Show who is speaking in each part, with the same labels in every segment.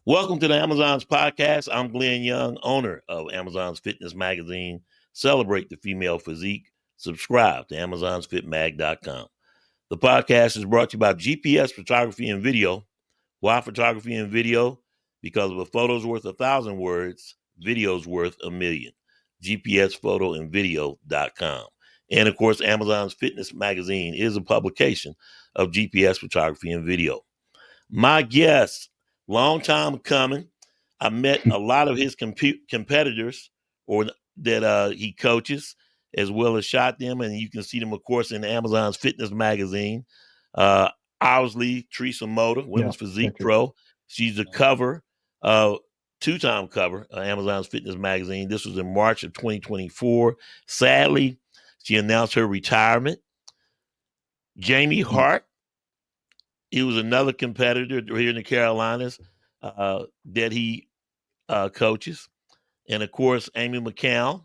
Speaker 1: Welcome to the Amazon's podcast. I'm Glenn Young, owner of Amazon's Fitness Magazine. Celebrate the female physique. Subscribe to Amazon'sFitMag.com. The podcast is brought to you by GPS Photography and Video. Why photography and video? Because if a photo's worth 1,000 words, video's worth 1,000,000. GPSPhotoandVideo.com. And of course, Amazon's Fitness Magazine is a publication of GPS Photography and Video. My guest, long time coming. I met a lot of his competitors or that he coaches, as well as shot them, and you can see them, of course, in Amazon's Fitness Magazine. Owsley Teresa Motor, Women's Physique Pro. She's the cover, two-time cover of Amazon's Fitness Magazine. This was in March of 2024. Sadly, she announced her retirement. Jamie Hart. He was another competitor here in the Carolinas that he coaches. And, of course, Amy McCall,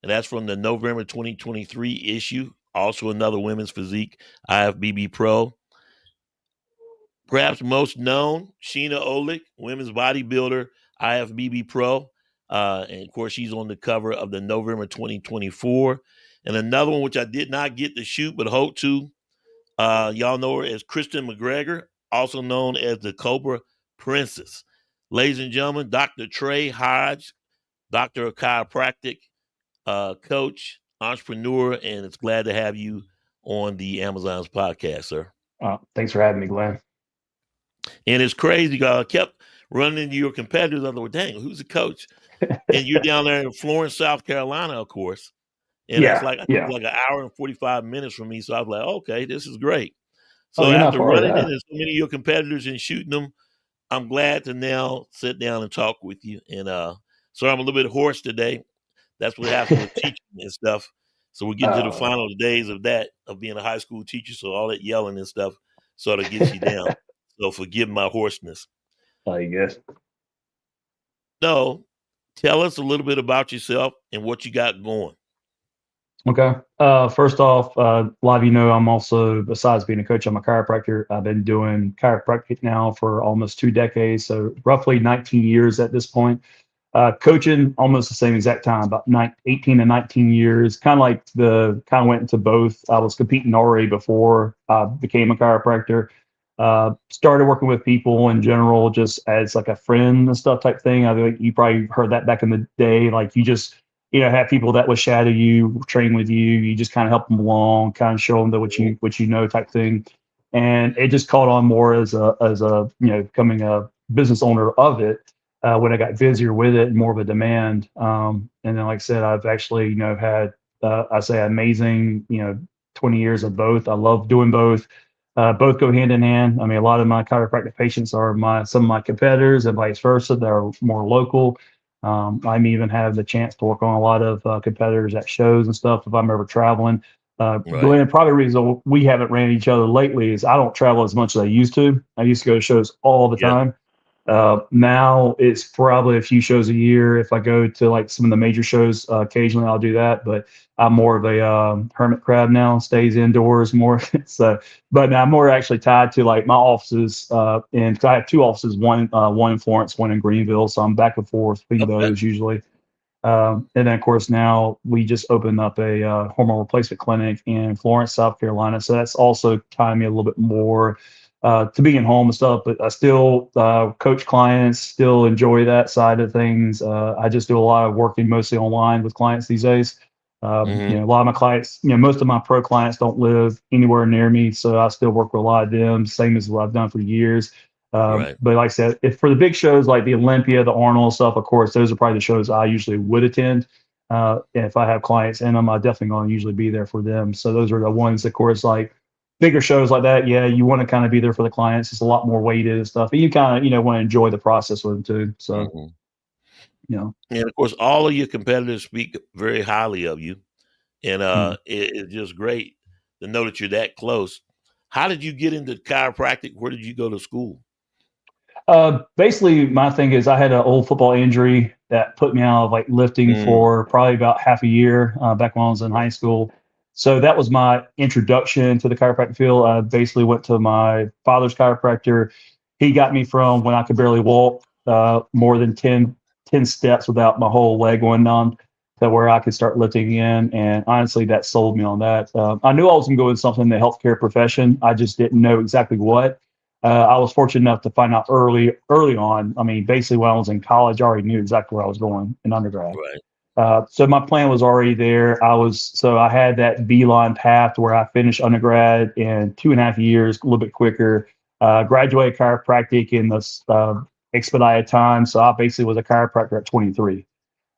Speaker 1: and that's from the November 2023 issue, also another women's physique, IFBB Pro. Perhaps most known, Sheena Olick, women's bodybuilder, IFBB Pro. And, of course, she's on the cover of the November 2024. And another one, which I did not get to shoot but hope to, y'all know her as Kristen McGregor, also known as the Cobra Princess. Ladies and gentlemen, Dr. Trey Hodge, Doctor of Chiropractic, coach, entrepreneur, and it's glad to have you on the Amazon's podcast, sir.
Speaker 2: Thanks for having me, Glenn.
Speaker 1: And it's crazy, I kept running into your competitors. I thought, dang, who's the coach? And you're down there in Florence, South Carolina, of course. And it's like an hour and 45 minutes from me. So I was like, okay, this is great. So after running into so many of your competitors and shooting them, I'm glad to now sit down and talk with you. And so I'm a little bit hoarse today. That's what happens with teaching and stuff. So we're getting to the final days of that, of being a high school teacher. So all that yelling and stuff sort of gets you down. So forgive my hoarseness.
Speaker 2: I guess.
Speaker 1: So tell us a little bit about yourself and what you got going.
Speaker 2: Okay. First off, a lot of you know I'm also, besides being a coach, I'm a chiropractor. I've been doing chiropractic now for almost 2 decades, so roughly 19 years at this point. Coaching almost the same exact time, about 18 to 19 years. Kind of went into both. I was competing already before I became a chiropractor. Started working with people in general, just as like a friend and stuff type thing. I think you probably heard that back in the day. Like you just have people that would shadow you, train with you. You just kind of help them along, kind of show them what you know type thing. And it just caught on more as a becoming a business owner of it when I got busier with it and more of a demand. And then, like I said, I've actually had I say amazing 20 years of both. I love doing both. Both go hand in hand. I mean, a lot of my chiropractic patients are some of my competitors and vice versa. They're more local. I even have the chance to work on a lot of competitors at shows and stuff if I'm ever traveling. Glenn, probably the reason we haven't ran each other lately is I don't travel as much as I used to. I used to go to shows all the time. Now it's probably a few shows a year. If I go to like some of the major shows, occasionally I'll do that, but I'm more of a hermit crab now, stays indoors more. So, but I'm more actually tied to like my offices, and I have 2 offices, one in Florence, one in Greenville. So I'm back and forth between those usually. And then of course now we just opened up a hormone replacement clinic in Florence, South Carolina. So that's also tying me a little bit more to being home and stuff, but I still coach clients, still enjoy that side of things. I just do a lot of working mostly online with clients these days. A lot of my clients, most of my pro clients don't live anywhere near me, so I still work with a lot of them, same as what I've done for years. But like I said, if for the big shows like the Olympia, the Arnold stuff, of course, those are probably the shows I usually would attend. And if I have clients in them, I definitely going to usually be there for them. So those are the ones, of course, like bigger shows like that. Yeah, you want to kind of be there for the clients. It's a lot more weighted and stuff, but you kind of, want to enjoy the process with them too. So,
Speaker 1: and of course, all of your competitors speak very highly of you. And it's just great to know that you're that close. How did you get into chiropractic? Where did you go to school?
Speaker 2: Basically, my thing is I had an old football injury that put me out of like lifting for probably about half a year back when I was in high school. So that was my introduction to the chiropractic field. I basically went to my father's chiropractor. He got me from when I could barely walk more than 10 steps without my whole leg going numb to where I could start lifting again. And honestly, that sold me on that. I knew I was going to go into something in the healthcare profession. I just didn't know exactly what. I was fortunate enough to find out early on. I mean, basically when I was in college, I already knew exactly where I was going in undergrad.
Speaker 1: Right.
Speaker 2: So my plan was already there. I had that beeline path to where I finished undergrad in 2.5 years, a little bit quicker. Graduated chiropractic in the expedited time. So I basically was a chiropractor at 23.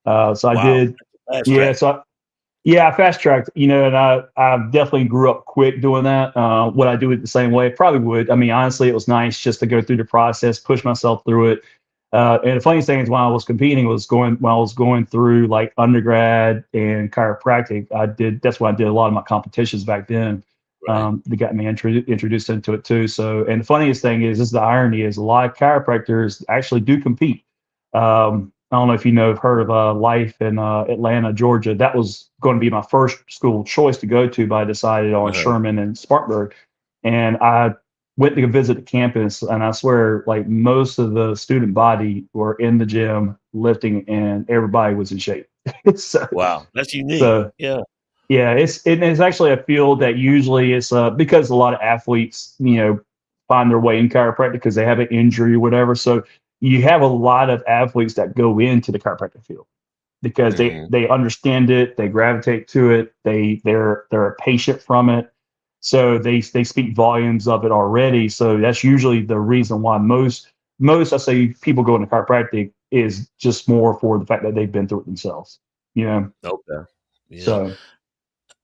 Speaker 2: So I
Speaker 1: Wow.
Speaker 2: did,
Speaker 1: Fast
Speaker 2: yeah.
Speaker 1: track.
Speaker 2: I fast tracked, and I definitely grew up quick doing that. Would I do it the same way? Probably would. I mean, honestly, it was nice just to go through the process, push myself through it. And the funniest thing is when I was competing when I was going through like undergrad and chiropractic, that's when I did a lot of my competitions back then.
Speaker 1: Right.
Speaker 2: That got me introduced into it too. So, and the funniest thing is the irony is a lot of chiropractors actually do compete. I don't know if have heard of Life in Atlanta, Georgia. That was going to be my first school choice to go to, but I decided on
Speaker 1: Uh-huh.
Speaker 2: Sherman and Spartanburg. And I went to visit the campus, and I swear, like most of the student body were in the gym lifting, and everybody was in shape. so,
Speaker 1: Wow. That's unique.
Speaker 2: so
Speaker 1: Yeah.
Speaker 2: yeah, it's actually a field that usually is because a lot of athletes, find their way in chiropractic because they have an injury or whatever. So you have a lot of athletes that go into the chiropractic field because they
Speaker 1: Hmm.
Speaker 2: they understand it, they gravitate to it, they're a patient from it. So they speak volumes of it already. So that's usually the reason why most I say people go into chiropractic is just more for the fact that they've been through it themselves. You know.
Speaker 1: Okay. Yeah.
Speaker 2: So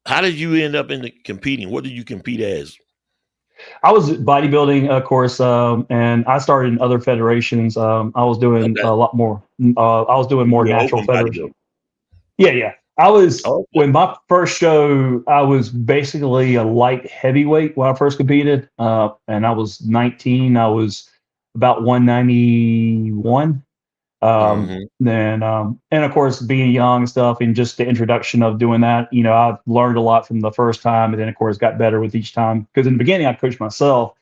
Speaker 1: How did you end up in the competing? What did you compete as?
Speaker 2: I was bodybuilding, of course, and I started in other federations. I was doing
Speaker 1: Okay.
Speaker 2: a lot more. I was doing
Speaker 1: You
Speaker 2: more
Speaker 1: were
Speaker 2: natural
Speaker 1: open
Speaker 2: federation.
Speaker 1: bodybuilder.
Speaker 2: Yeah, yeah. I was
Speaker 1: Okay.
Speaker 2: when my first show. I was basically a light heavyweight when I first competed, and I was 19. I was about 191.
Speaker 1: Hmm.
Speaker 2: And of course, being young and stuff, and just the introduction of doing that, I've learned a lot from the first time, and then of course got better with each time. Because in the beginning, I coached myself,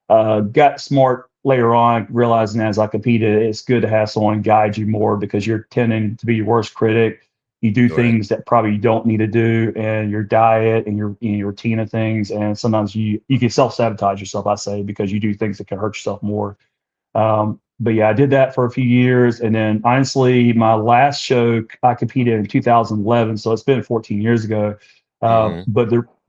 Speaker 2: got smart later on, realizing as I competed, it's good to have someone guide you more because you're tending to be your worst critic. You do
Speaker 1: Right.
Speaker 2: things that probably you don't need to do, and your diet and your routine of things, and sometimes you can self sabotage yourself. I say because you do things that can hurt yourself more. But yeah, I did that for a few years, and then honestly, my last show I competed in 2011, so it's been 14 years ago.
Speaker 1: Hmm.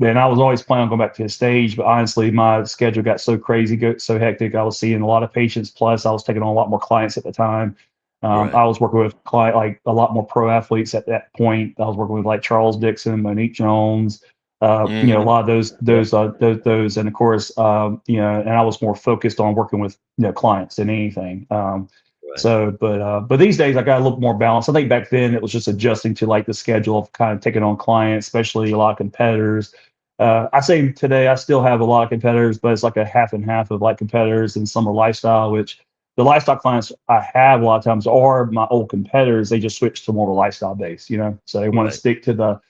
Speaker 2: And I was always planning on going back to the stage, but honestly, my schedule got so crazy, so hectic. I was seeing a lot of patients, plus I was taking on a lot more clients at the time.
Speaker 1: Right.
Speaker 2: I was working with like a lot more pro athletes at that point. I was working with like Charles Dixon, Monique Jones, a
Speaker 1: Hmm.
Speaker 2: lot of those
Speaker 1: Yeah.
Speaker 2: those, and of course, and I was more focused on working with clients than anything.
Speaker 1: Right.
Speaker 2: But these days I got a little more balance. I think back then it was just adjusting to like the schedule of kind of taking on clients, especially a lot of competitors. I say today I still have a lot of competitors, but it's like a half and half of like competitors and some are lifestyle, which the lifestyle clients I have a lot of times are my old competitors. They just switch to more of a lifestyle base, so they want to
Speaker 1: Right.
Speaker 2: stick to the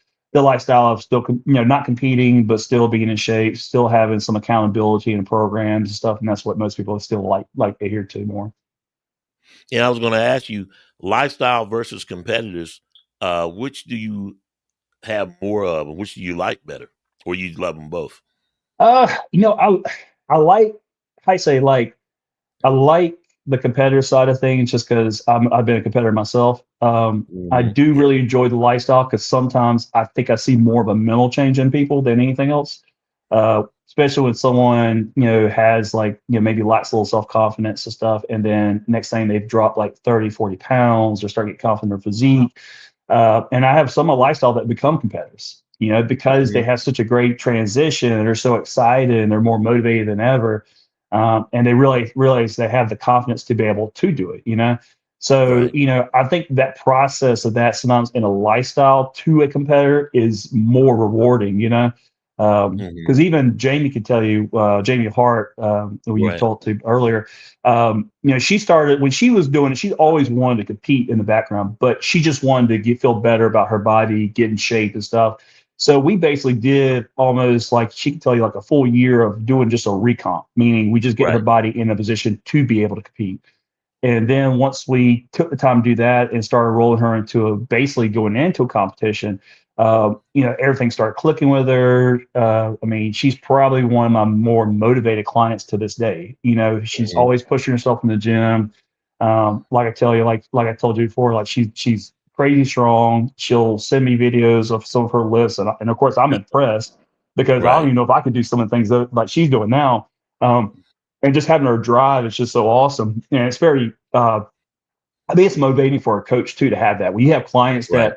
Speaker 2: lifestyle of still, not competing, but still being in shape, still having some accountability and programs and stuff. And that's what most people still like to adhere to more.
Speaker 1: And I was going to ask you, lifestyle versus competitors, which do you have more of, and which do you like better, or you love them both?
Speaker 2: I like, I say like, I like the competitor side of things just because I've been a competitor myself. I
Speaker 1: Hmm.
Speaker 2: do
Speaker 1: Yeah.
Speaker 2: really enjoy the lifestyle because sometimes I think I see more of a mental change in people than anything else. Especially when someone has like maybe lacks a little self confidence and stuff, and then next thing they've dropped like 30, 40 pounds or start getting confident in their physique. And I have some of lifestyle that become competitors, because they
Speaker 1: Hmm.
Speaker 2: have such a great transition and they're so excited and they're more motivated than ever. And they really realize they have the confidence to be able to do it. So,
Speaker 1: Right.
Speaker 2: I think that process of that sometimes in a lifestyle to a competitor is more rewarding.
Speaker 1: Hmm.
Speaker 2: Because even Jamie could tell you, Jamie Hart, who you
Speaker 1: Right.
Speaker 2: talked to earlier, she started when she was doing it. She always wanted to compete in the background, but she just wanted to feel better about her body, get in shape and stuff. So we basically did almost like she can tell you like a full year of doing just a recomp, meaning we just get her
Speaker 1: Right.
Speaker 2: body in a position to be able to compete. And then once we took the time to do that and started rolling her into basically going into a competition, everything started clicking with her. I mean, she's probably one of my more motivated clients to this day. She's
Speaker 1: Mhm.
Speaker 2: always pushing herself in the gym. Like I tell you, like I told you before, like she's crazy strong. She'll send me videos of some of her lifts, and of course I'm impressed because I don't
Speaker 1: Right.
Speaker 2: even know if I could do some of the things that like she's doing now. And just having her drive is just so awesome, and it's very. I think it's motivating for a coach too to have that. When you have clients
Speaker 1: Right.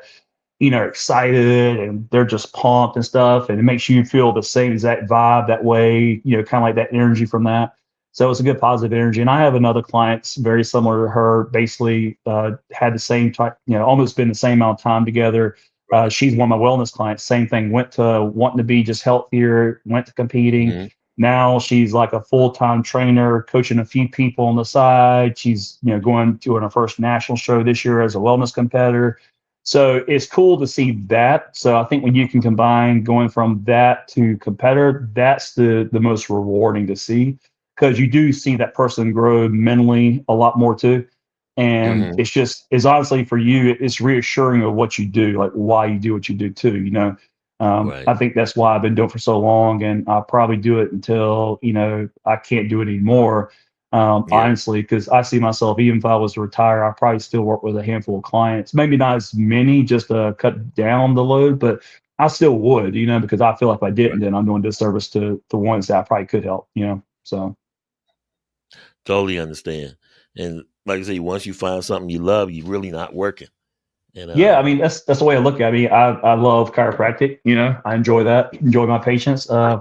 Speaker 2: that are excited and they're just pumped and stuff, and it makes you feel the same exact vibe that way, kind of like that energy from that. So it's a good positive energy. And I have another client very similar to her, basically had the same type, almost been the same amount of time together.
Speaker 1: Right.
Speaker 2: She's one of my wellness clients, same thing, went to wanting to be just healthier, went to competing.
Speaker 1: Mhm.
Speaker 2: Now she's like a full-time trainer, coaching a few people on the side. She's, going to her first national show this year as a wellness competitor. So it's cool to see that. So I think when you can combine going from that to competitor, that's the most rewarding to see because you do see that person grow mentally a lot more too. And
Speaker 1: Mhm.
Speaker 2: it's honestly for you, it's reassuring of what you do, like why you do what you do too.
Speaker 1: Right.
Speaker 2: I think that's why I've been doing it for so long, and I'll probably do it until I can't do it anymore.
Speaker 1: Yeah.
Speaker 2: Honestly, because I see myself, even if I was to retire, I probably still work with a handful of clients. Maybe not as many, just to cut down the load, but I still would, because I feel like if I
Speaker 1: Right.
Speaker 2: didn't, then I'm doing disservice to the ones that I probably could help. So
Speaker 1: Totally understand. And like I say, once you find something you love, you're really not working. And
Speaker 2: yeah, I mean that's the way I look at it. I mean, I love chiropractic. I enjoy that. Enjoy my patients.
Speaker 1: right.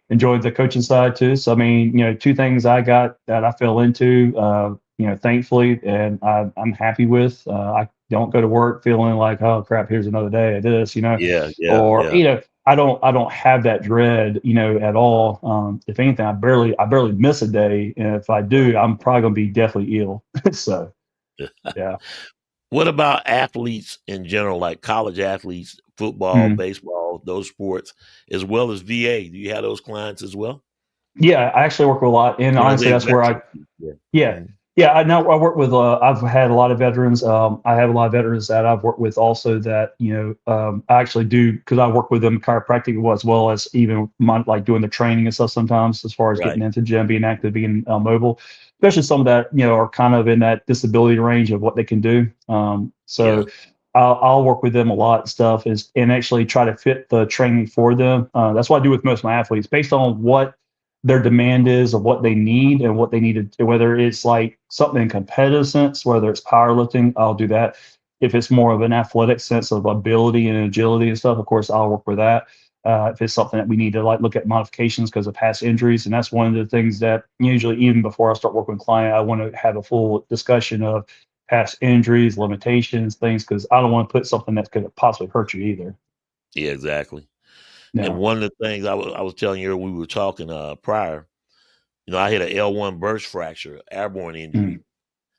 Speaker 2: Enjoy the coaching side too. So I mean, two things I got that I fell into. Thankfully, and I'm happy with. I don't go to work feeling like, oh crap, here's another day of this.
Speaker 1: Yeah, yeah,
Speaker 2: Or
Speaker 1: yeah.
Speaker 2: I don't have that dread. At all. If anything, I barely miss a day, and if I do,
Speaker 1: Right.
Speaker 2: I'm probably gonna be definitely ill. So yeah.
Speaker 1: What about athletes in general, like college athletes, football,
Speaker 2: Mm.
Speaker 1: baseball, those sports, as well as VA? Do you have those clients as well?
Speaker 2: Yeah, I actually work with a lot, and
Speaker 1: Or are
Speaker 2: honestly,
Speaker 1: they
Speaker 2: that's where I
Speaker 1: veterans? Yeah.
Speaker 2: yeah.
Speaker 1: Mhm.
Speaker 2: Yeah, I know I work with I've had a lot of veterans. I have a lot of veterans that I've worked with also that, I actually do because I work with them chiropractic as well as even like doing the training and stuff sometimes as far as getting
Speaker 1: Right.
Speaker 2: into gym, being active, being mobile, especially some of that, are kind of in that disability range of what they can do.
Speaker 1: Yeah.
Speaker 2: So I'll work with them a lot and stuff and actually try to fit the training for them. That's what I do with most of my athletes based on what their demand is of what they need and what they need to, whether it's like something in competitive sense, whether it's powerlifting, I'll do that. If it's more of an athletic sense of ability and agility and stuff, of course, I'll work with that. If it's something that we need to like look at modifications because of past injuries, and that's one of the things that usually even before I start working with a client, I want to have a full discussion of past injuries, limitations, things, because I don't want to put something that could possibly hurt you either.
Speaker 1: Yeah, exactly. And
Speaker 2: No.
Speaker 1: one of the things I was telling you we were talking prior, I had a L1 burst fracture, airborne injury.
Speaker 2: Mm.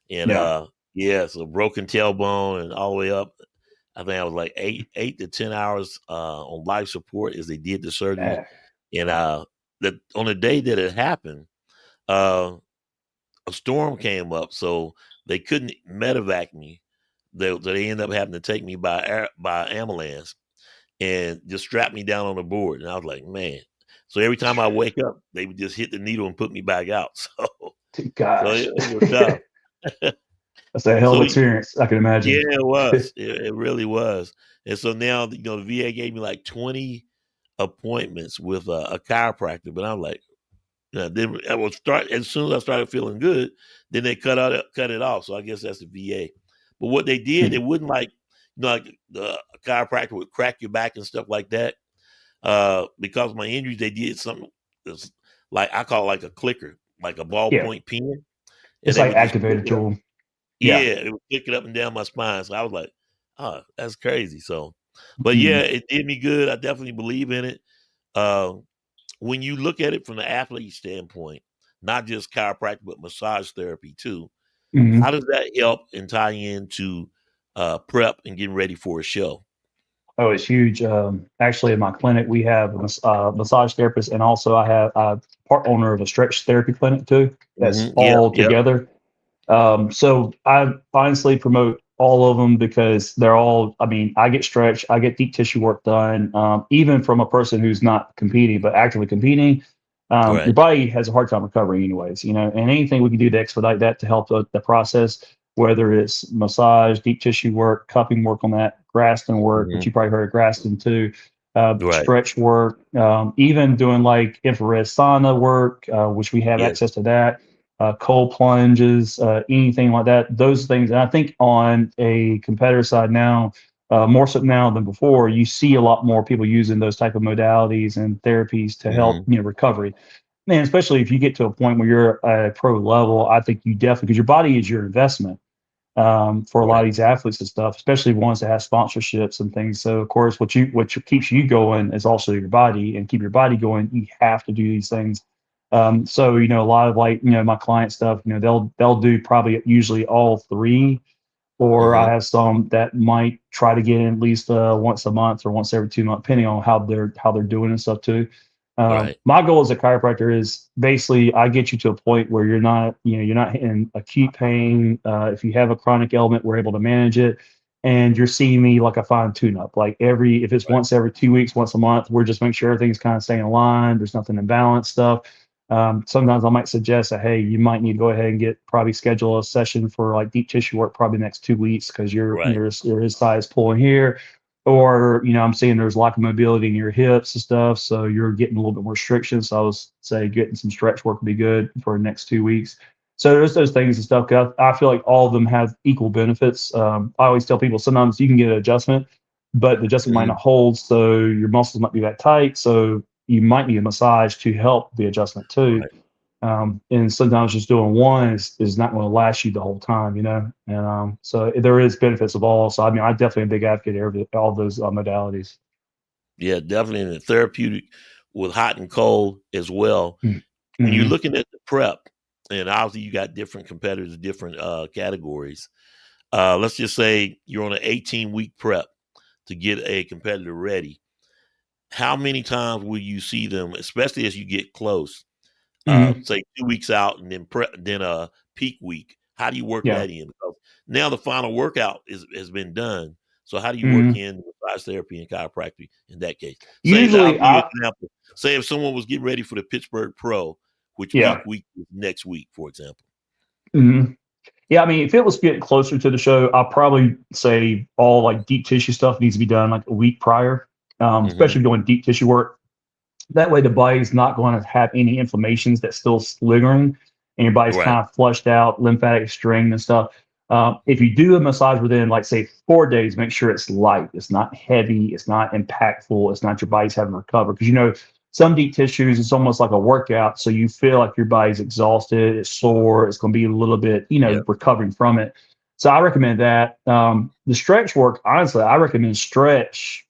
Speaker 1: And
Speaker 2: Yeah.
Speaker 1: yeah, so broken tailbone and all the way up. I think I was like 8 to 10 hours on life support as they did the surgery.
Speaker 2: Yeah.
Speaker 1: And on the day that it happened, uh, a storm came up, so they couldn't medevac me. They ended up having to take me by ambulance and just strap me down on the board. And I was like, man. So every time I wake up, they would just hit the needle and put me back out. So
Speaker 2: Gosh.
Speaker 1: it was tough.
Speaker 2: That's a hell of
Speaker 1: So
Speaker 2: an experience, I can
Speaker 1: yeah,
Speaker 2: imagine.
Speaker 1: it was. It really was. And so now, the VA gave me like 20 appointments with a chiropractor, but I'm like, then I will start as soon as I started feeling good. Then they cut it off. So I guess that's the VA. But what they did, it wouldn't like the chiropractor would crack your back and stuff like that. Because of my injuries, they did something that's like I call it like a clicker, like a
Speaker 2: Yeah,
Speaker 1: ballpoint pen, and
Speaker 2: it's
Speaker 1: they
Speaker 2: like
Speaker 1: would just click
Speaker 2: activated
Speaker 1: it up.
Speaker 2: tool. Yeah.
Speaker 1: Yeah, it would kick it up and down my spine. So I was like, "Oh, that's crazy." So, but yeah,
Speaker 2: Mm.
Speaker 1: it did me good. I definitely believe in it. Uh, when you look at it from the athlete standpoint, not just chiropractic but massage therapy too,
Speaker 2: Hmm.
Speaker 1: how does that help and tie into prep and getting ready for a show?
Speaker 2: Oh, it's huge. Actually, in my clinic, we have a massage therapist, and also I have part owner of a stretch therapy clinic too. That's
Speaker 1: Yep,
Speaker 2: all
Speaker 1: yep,
Speaker 2: together. So I honestly promote all of them because they're all, I mean, I get stretch, I get deep tissue work done, even from a person who's not competing, but actively competing. Your
Speaker 1: Right.
Speaker 2: body has a hard time recovering anyways, you know, and anything we can do to expedite that to help the process, whether it's massage, deep tissue work, cupping work on that, Graston work, which
Speaker 1: Hmm.
Speaker 2: you probably heard of Graston too,
Speaker 1: Right.
Speaker 2: stretch work, even doing like infrared sauna work, which we have
Speaker 1: Yes.
Speaker 2: access to that, cold plunges, anything like that. Those things. And I think on a competitor side now, more so now than before, you see a lot more people using those type of modalities and therapies to help
Speaker 1: Hmm.
Speaker 2: recovery. And especially if you get to a point where you're at a pro level, I think you definitely because your body is your investment for a lot of
Speaker 1: Right.
Speaker 2: these athletes and stuff, especially ones that have sponsorships and things. So of course, what keeps you going is also your body, and keep your body going, you have to do these things. So a lot of like my client stuff, they'll do probably usually all three, or I
Speaker 1: Hmm.
Speaker 2: have some that might try to get in at least once a month or once every 2 months, depending on how they're doing and stuff too.
Speaker 1: Right.
Speaker 2: My goal as a chiropractor is basically I get you to a point where you're not in acute pain. If you have a chronic ailment, we're able to manage it, and you're seeing me like a fine tune up. Like if it's
Speaker 1: Right.
Speaker 2: once every 2 weeks, once a month, we're just making sure everything's kind of staying aligned. There's nothing imbalanced stuff. Sometimes I might suggest that, hey, you might need to go ahead and probably schedule a session for like deep tissue work probably next 2 weeks because you're
Speaker 1: Right.
Speaker 2: you're his size pulling here, or I'm seeing there's lack of mobility in your hips and stuff, so you're getting a little bit more restriction. So I was say getting some stretch work would be good for the next 2 weeks. So there's those things and stuff. 'Cause I feel like all of them have equal benefits. I always tell people sometimes you can get an adjustment, but the adjustment might
Speaker 1: Hmm.
Speaker 2: not hold, so your muscles might be that tight. So you might need a massage to help the adjustment too.
Speaker 1: Right.
Speaker 2: And sometimes just doing one is not going to last you the whole time, And so there is benefits of all. So I mean, I'm definitely a big advocate of all those modalities.
Speaker 1: Yeah, definitely in the therapeutic with hot and cold as well. When you're
Speaker 2: Mm-hmm.
Speaker 1: looking at the prep, and obviously you got different competitors, different categories. Let's just say you're on an 18-week prep to get a competitor ready. How many times will you see them, especially as you get close?
Speaker 2: Mm-hmm.
Speaker 1: Say 2 weeks out, and then a peak week. How do you work
Speaker 2: Yeah.
Speaker 1: that in? Because now the final workout has been done. So how do you work
Speaker 2: Mm-hmm.
Speaker 1: in massage therapy and chiropractic in that case? Say that I'll
Speaker 2: Usually,
Speaker 1: give you an example. Say if someone was getting ready for the Pittsburgh Pro, which peak
Speaker 2: yeah.
Speaker 1: week is next week, for example.
Speaker 2: Mm-hmm. Yeah, I mean, if it was getting closer to the show, I'll probably say all like deep tissue stuff needs to be done like a week prior,
Speaker 1: Hmm.
Speaker 2: especially doing deep tissue work. That way, the body's not going to have any inflammations that's still lingering, and your body's
Speaker 1: Right.
Speaker 2: kind of flushed out, lymphatic strain and stuff. If you do a massage within, like, say, 4 days, make sure it's light. It's not heavy. It's not impactful. It's not your body's having to recover. Because, some deep tissues, it's almost like a workout. So you feel like your body's exhausted, it's sore, it's going to be a little bit,
Speaker 1: Yeah.
Speaker 2: recovering from it. So I recommend that. The stretch work, honestly, I recommend stretch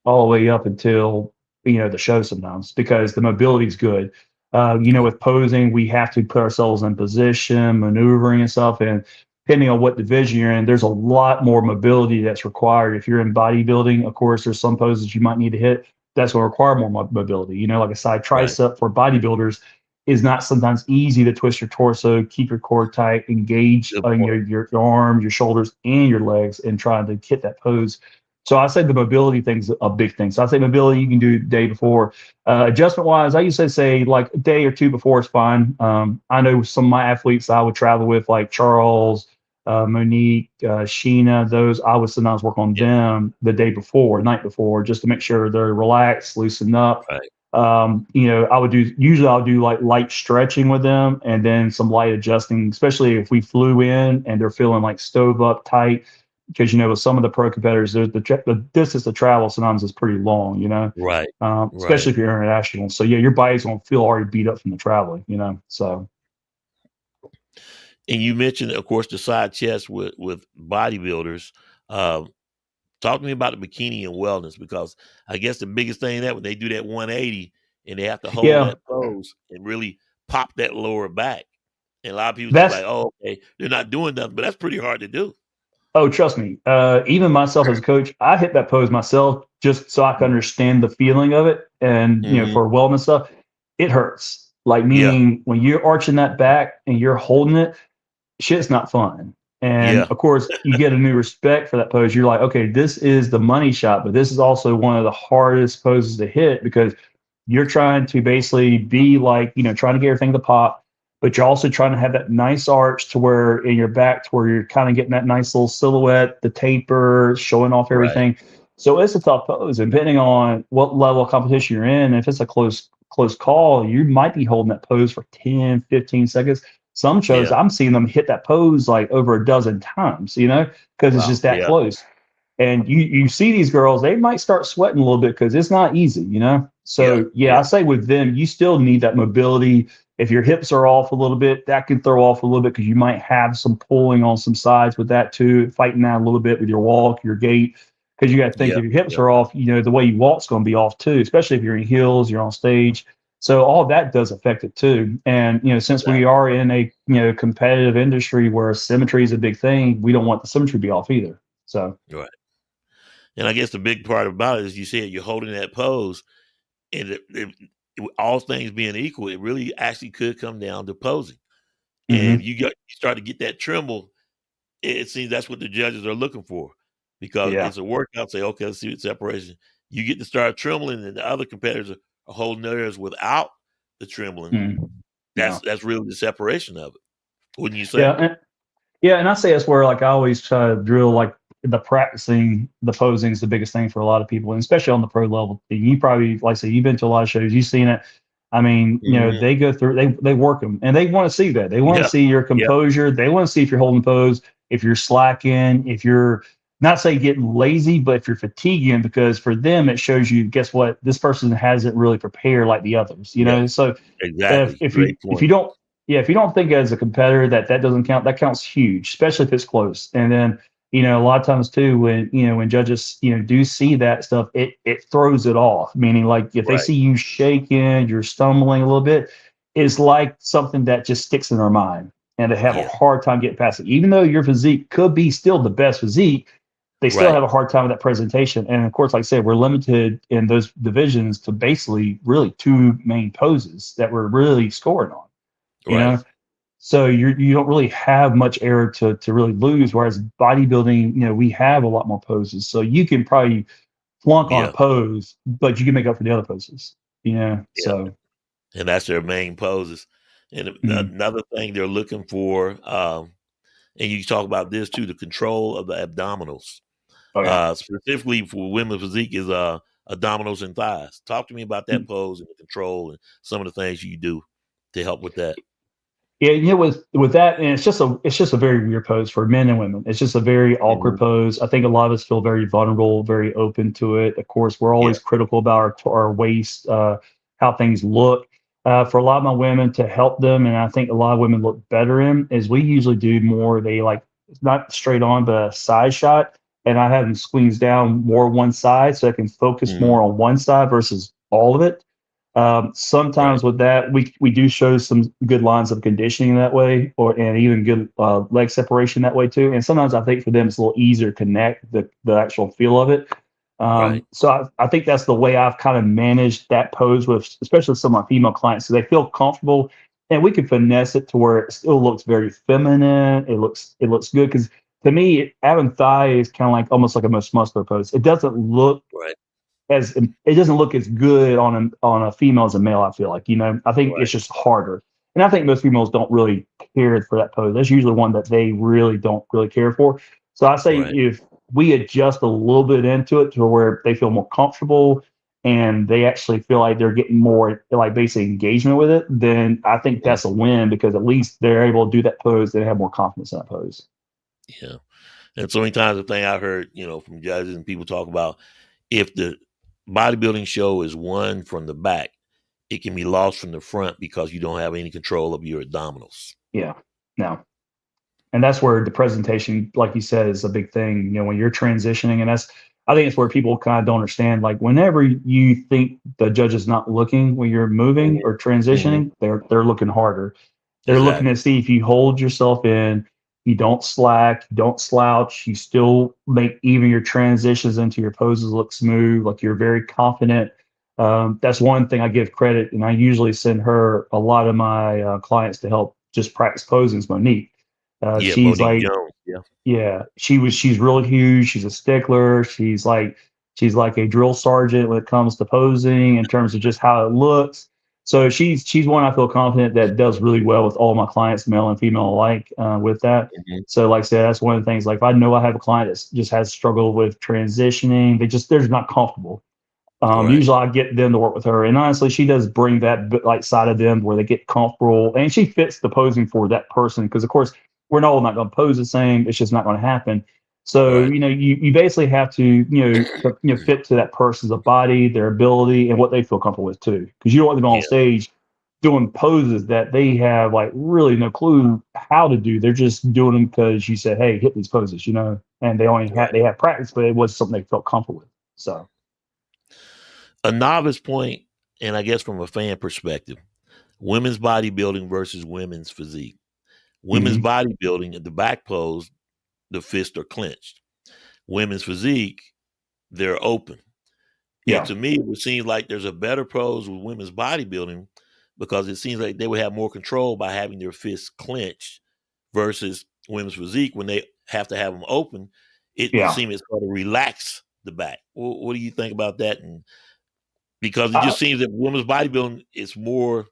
Speaker 2: all the way up until the show sometimes because the mobility is good.
Speaker 1: Okay.
Speaker 2: With posing, we have to put ourselves in position, maneuvering and stuff. And depending on what division you're in, there's a lot more mobility that's required. If you're in bodybuilding, of course, there's some poses you might need to hit that's going to require more mobility. Like a side
Speaker 1: Right.
Speaker 2: tricep for bodybuilders is not sometimes easy to twist your torso, keep your core tight, engage
Speaker 1: Good
Speaker 2: on
Speaker 1: point.
Speaker 2: your arms, your shoulders, and your legs, and trying to hit that pose. So I say the mobility thing's a big thing. So I say mobility you can do the day before. Adjustment wise, I usually say like a day or two before is fine. I know some of my athletes I would travel with, like Charles, Monique, Sheena. Those I would sometimes work on
Speaker 1: Yeah.
Speaker 2: them the day before, night before, just to make sure they're relaxed, loosened up.
Speaker 1: Right.
Speaker 2: I'll do like light stretching with them and then some light adjusting, especially if we flew in and they're feeling like stove up tight because with some of the pro competitors, the distance to travel sometimes is pretty long.
Speaker 1: Right. Right.
Speaker 2: Especially if you're international. So yeah, your body's gonna feel already beat up from the traveling. So
Speaker 1: And you mentioned, of course, the side chest with bodybuilders. Um, Talk to me about the bikini and wellness because I guess the biggest thing that when they do that 180 and they have to hold
Speaker 2: yeah,
Speaker 1: that pose and really pop that lower back. And a lot of people just
Speaker 2: that's
Speaker 1: like, oh, okay, they're not doing nothing, but that's pretty hard to do.
Speaker 2: oh, trust me. Even myself as a coach, I hit that pose myself just so I can understand the feeling of it, and
Speaker 1: Mm-hmm.
Speaker 2: for wellness stuff, it hurts. Like
Speaker 1: Yeah.
Speaker 2: meaning when you're arching that back and you're holding it, shit's not fun. And
Speaker 1: Yeah.
Speaker 2: of course, you get a new respect for that pose. You're like, okay, this is the money shot, but this is also one of the hardest poses to hit because you're trying to basically be like, trying to get everything to pop, but you're also trying to have that nice arch to where in your back to where you're kind of getting that nice little silhouette, the taper, showing off
Speaker 1: Right.
Speaker 2: everything. So it's a tough pose. And depending on what level of competition you're in, if it's a close call, you might be holding that pose for 10, 15 seconds. Some shows
Speaker 1: Yeah.
Speaker 2: I'm seeing them hit that pose like over a dozen times, because it's
Speaker 1: Wow.
Speaker 2: just that
Speaker 1: Yeah.
Speaker 2: close. And you see these girls, they might start sweating a little bit because it's not easy.
Speaker 1: Yeah.
Speaker 2: So yeah,
Speaker 1: Yeah.
Speaker 2: I say with them, you still need that mobility. If your hips are off a little bit, that can throw off a little bit because you might have some pulling on some sides with that too, fighting that a little bit with your walk, your gait. Because you got to think
Speaker 1: Yeah.
Speaker 2: if your hips
Speaker 1: Yeah.
Speaker 2: are off, the way you walk's going to be off too, especially if you're in heels, you're on stage. So all that does affect it too. And since we
Speaker 1: Exactly.
Speaker 2: are in a competitive industry where symmetry is a big thing, we don't want the symmetry to be off either. So
Speaker 1: Right. And I guess the big part about it is you said you're holding that pose, and all things being equal, it really actually could come down to posing. And if
Speaker 2: mhm.
Speaker 1: you start to get that tremble, it seems that's what the judges are looking for, because
Speaker 2: Yeah.
Speaker 1: it's a workout. Say, okay, let's see what separation. You get to start trembling, and the other competitors are holding theirs without the trembling.
Speaker 2: Yeah.
Speaker 1: That's really the separation of it, wouldn't you
Speaker 2: Yeah.
Speaker 1: say?
Speaker 2: Yeah, and I say that's where like I always try to drill like the practicing the posing is the biggest thing for a lot of people, and especially on the pro level. You probably like I say you've been to a lot of shows, you've seen it. I mean,
Speaker 1: Mhm.
Speaker 2: they go through they work them and they want to see that. They want to
Speaker 1: Yeah.
Speaker 2: see your
Speaker 1: Yeah.
Speaker 2: composure. They want to see if you're holding pose, if you're slacking, if you're not say getting lazy, but if you're fatiguing, because for them it shows you, guess what, this person hasn't really prepared like the others.
Speaker 1: Yeah.
Speaker 2: So if
Speaker 1: Exactly.
Speaker 2: if you
Speaker 1: Great
Speaker 2: if you
Speaker 1: point.
Speaker 2: don't yeah, if you don't think as a competitor that doesn't count, that counts huge, especially if it's close. And then, a lot of times too, when judges, do see that stuff, it throws it off. Meaning like if they
Speaker 1: Right.
Speaker 2: see you shaking, you're stumbling a little bit, it's like something that just sticks in their mind and they have a
Speaker 1: Yeah.
Speaker 2: hard time getting past it. Even though your physique could be still the best physique, they still
Speaker 1: Right.
Speaker 2: have a hard time with that presentation. And of course, like I said, we're limited in those divisions to basically really two main poses that we're really scoring on you
Speaker 1: Right.
Speaker 2: know so you don't really have much error to really lose, whereas bodybuilding, we have a lot more poses, so you can probably flunk on a
Speaker 1: Yeah.
Speaker 2: pose but you can make up for the other poses.
Speaker 1: Yeah.
Speaker 2: So
Speaker 1: And that's their main poses. And
Speaker 2: mm,
Speaker 1: another thing they're looking for, and you talk about this too, the control of the abdominals.
Speaker 2: oh yeah.
Speaker 1: Specifically for women's physique is abdominals and thighs. Talk to me about that pose and the control and some of the things you do to help with that.
Speaker 2: Yeah, with that, and it's just a very weird pose for men and women. It's just a very awkward
Speaker 1: Mhm.
Speaker 2: pose. I think a lot of us feel very vulnerable, very open to it. Of course, we're
Speaker 1: Yeah.
Speaker 2: always critical about our waist, how things look. For a lot of my women, to help them, and I think a lot of women look better in, is we usually do more. They like it's not straight on, but a side shot, and I have them squeeze down more one side so I can focus
Speaker 1: Mhm.
Speaker 2: more on one side versus all of it.
Speaker 1: Right.
Speaker 2: Sometimes with that, we do show some good lines of conditioning that way, or and even good leg separation that way too. And sometimes I think for them it's a little easier to connect the actual feel of it.
Speaker 1: Right.
Speaker 2: So I think that's the way I've kind of managed that pose with, especially some of my female clients, so they feel comfortable, and we can finesse it to where it still looks very feminine. It looks good because to me, having thigh is kind of like almost like a most muscular pose. It doesn't look
Speaker 1: Right.
Speaker 2: as it doesn't look as good on a female as a male. I feel like I think
Speaker 1: Right.
Speaker 2: it's just harder, and I think most females don't really care for that pose. That's usually one that they really don't really care for. So I say
Speaker 1: Right.
Speaker 2: if we adjust a little bit into it to where they feel more comfortable and they actually feel like they're getting more like basic engagement with it, then I think
Speaker 1: Mhm.
Speaker 2: that's a win because at least they're able to do that pose. They have more confidence in that pose.
Speaker 1: Yeah. And so many times the thing I heard, from judges and people talk about, if the bodybuilding show is won from the back, it can be lost from the front because you don't have any control of your abdominals.
Speaker 2: Yeah. No. And that's where the presentation, like you said, is a big thing. When you're transitioning, and I think it's where people kind of don't understand. Like whenever you think the judge is not looking when you're moving
Speaker 1: Mhm.
Speaker 2: or
Speaker 1: Mhm.
Speaker 2: transitioning, they're looking harder. They're looking to
Speaker 1: Exactly.
Speaker 2: see if you hold yourself in, you don't slack, you don't slouch, you still make even your transitions into your poses look smooth, like you're very confident. That's one thing I give credit, and I usually send her a lot of my clients to help just practice posing is Monique.
Speaker 1: Yeah,
Speaker 2: She's
Speaker 1: Monique
Speaker 2: like,
Speaker 1: Jones. Yeah.
Speaker 2: yeah, she's really huge. She's a stickler. She's like a drill sergeant when it comes to posing in terms of just how it looks. So she's one I feel confident that does really well with all my clients, male and female alike, with that.
Speaker 1: Mhm.
Speaker 2: So like I said, that's one of the things. Like if I know I have a client that just has struggled with transitioning, they're just not comfortable.
Speaker 1: Right.
Speaker 2: Usually I get them to work with her, and honestly, she does bring that like side of them where they get comfortable, and she fits the posing for that person. Because of course, we're all not going to pose the same; it's just not going to happen. So
Speaker 1: Right.
Speaker 2: you basically have to fit to that person's body, their ability, and what they feel comfortable with too. Because you don't want them on
Speaker 1: Yeah.
Speaker 2: stage doing poses that they have like really no clue how to do. They're just doing them because you said, "Hey, hit these poses," and
Speaker 1: Right.
Speaker 2: they have practice, but it was something they felt comfortable with. So.
Speaker 1: A novice point, and I guess from a fan perspective, women's bodybuilding versus women's physique. Women's
Speaker 2: Mhm.
Speaker 1: bodybuilding, at the back pose, the fists are clenched. Women's physique, they're open. And
Speaker 2: Yeah.
Speaker 1: to me, it would seem like there's a better pros with women's bodybuilding because it seems like they would have more control by having their fists clenched versus women's physique when they have to have them open. It would
Speaker 2: Yeah.
Speaker 1: seem it's going to relax the back. What do you think about that? And because it
Speaker 2: Uh,
Speaker 1: just seems that women's bodybuilding is more,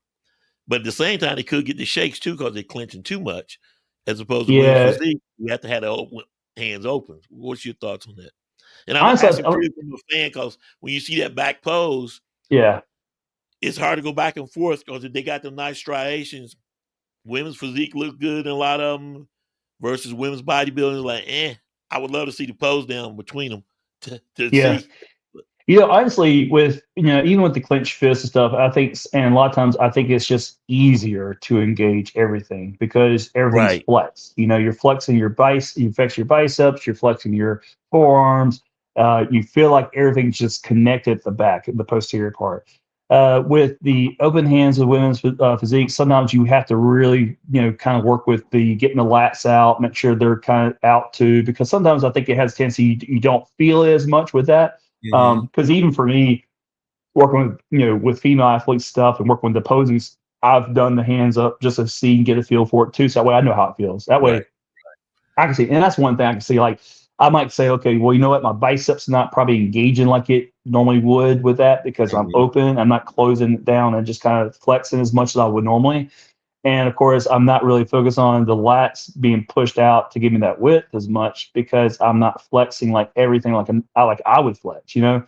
Speaker 1: but at the same time, they could get the shakes too because they're clenching too much, as opposed to women's
Speaker 2: yeah.
Speaker 1: physique. You have to have the hands open. What's your thoughts on that? And I'm
Speaker 2: Honestly,
Speaker 1: asking purely from a fan because when you see that back pose,
Speaker 2: yeah.
Speaker 1: it's hard to go back and forth because they got them nice striations. Women's physique look good in a lot of them versus women's bodybuilding is like, I would love to see the pose down between them to
Speaker 2: Yeah.
Speaker 1: see.
Speaker 2: Honestly, with even with the clenched fist and stuff, I think, and a lot of times, I think it's just easier to engage everything because everything's
Speaker 1: Right.
Speaker 2: flexed. You're flexing your you flex your biceps, you're flexing your forearms. You feel like everything's just connected at the back, the posterior part. With the open hands of women's physique, sometimes you have to really, kind of work with the getting the lats out, make sure they're kind of out too, because sometimes I think it has a tendency you don't feel it as much with that.
Speaker 1: Hmm.
Speaker 2: Because even for me, working with with female athletes stuff and working with the posings, I've done the hands up just to see and get a feel for it too. So that way I know how it feels. That
Speaker 1: Right.
Speaker 2: way I can see, and that's one thing I can see. Like I might say, okay, well, you know what, my biceps not probably engaging like it normally would with that because I'm
Speaker 1: Hmm.
Speaker 2: open, I'm not closing it down and just kind of flexing as much as I would normally. And of course, I'm not really focused on the lats being pushed out to give me that width as much because I'm not flexing like everything like I would flex.
Speaker 1: Right.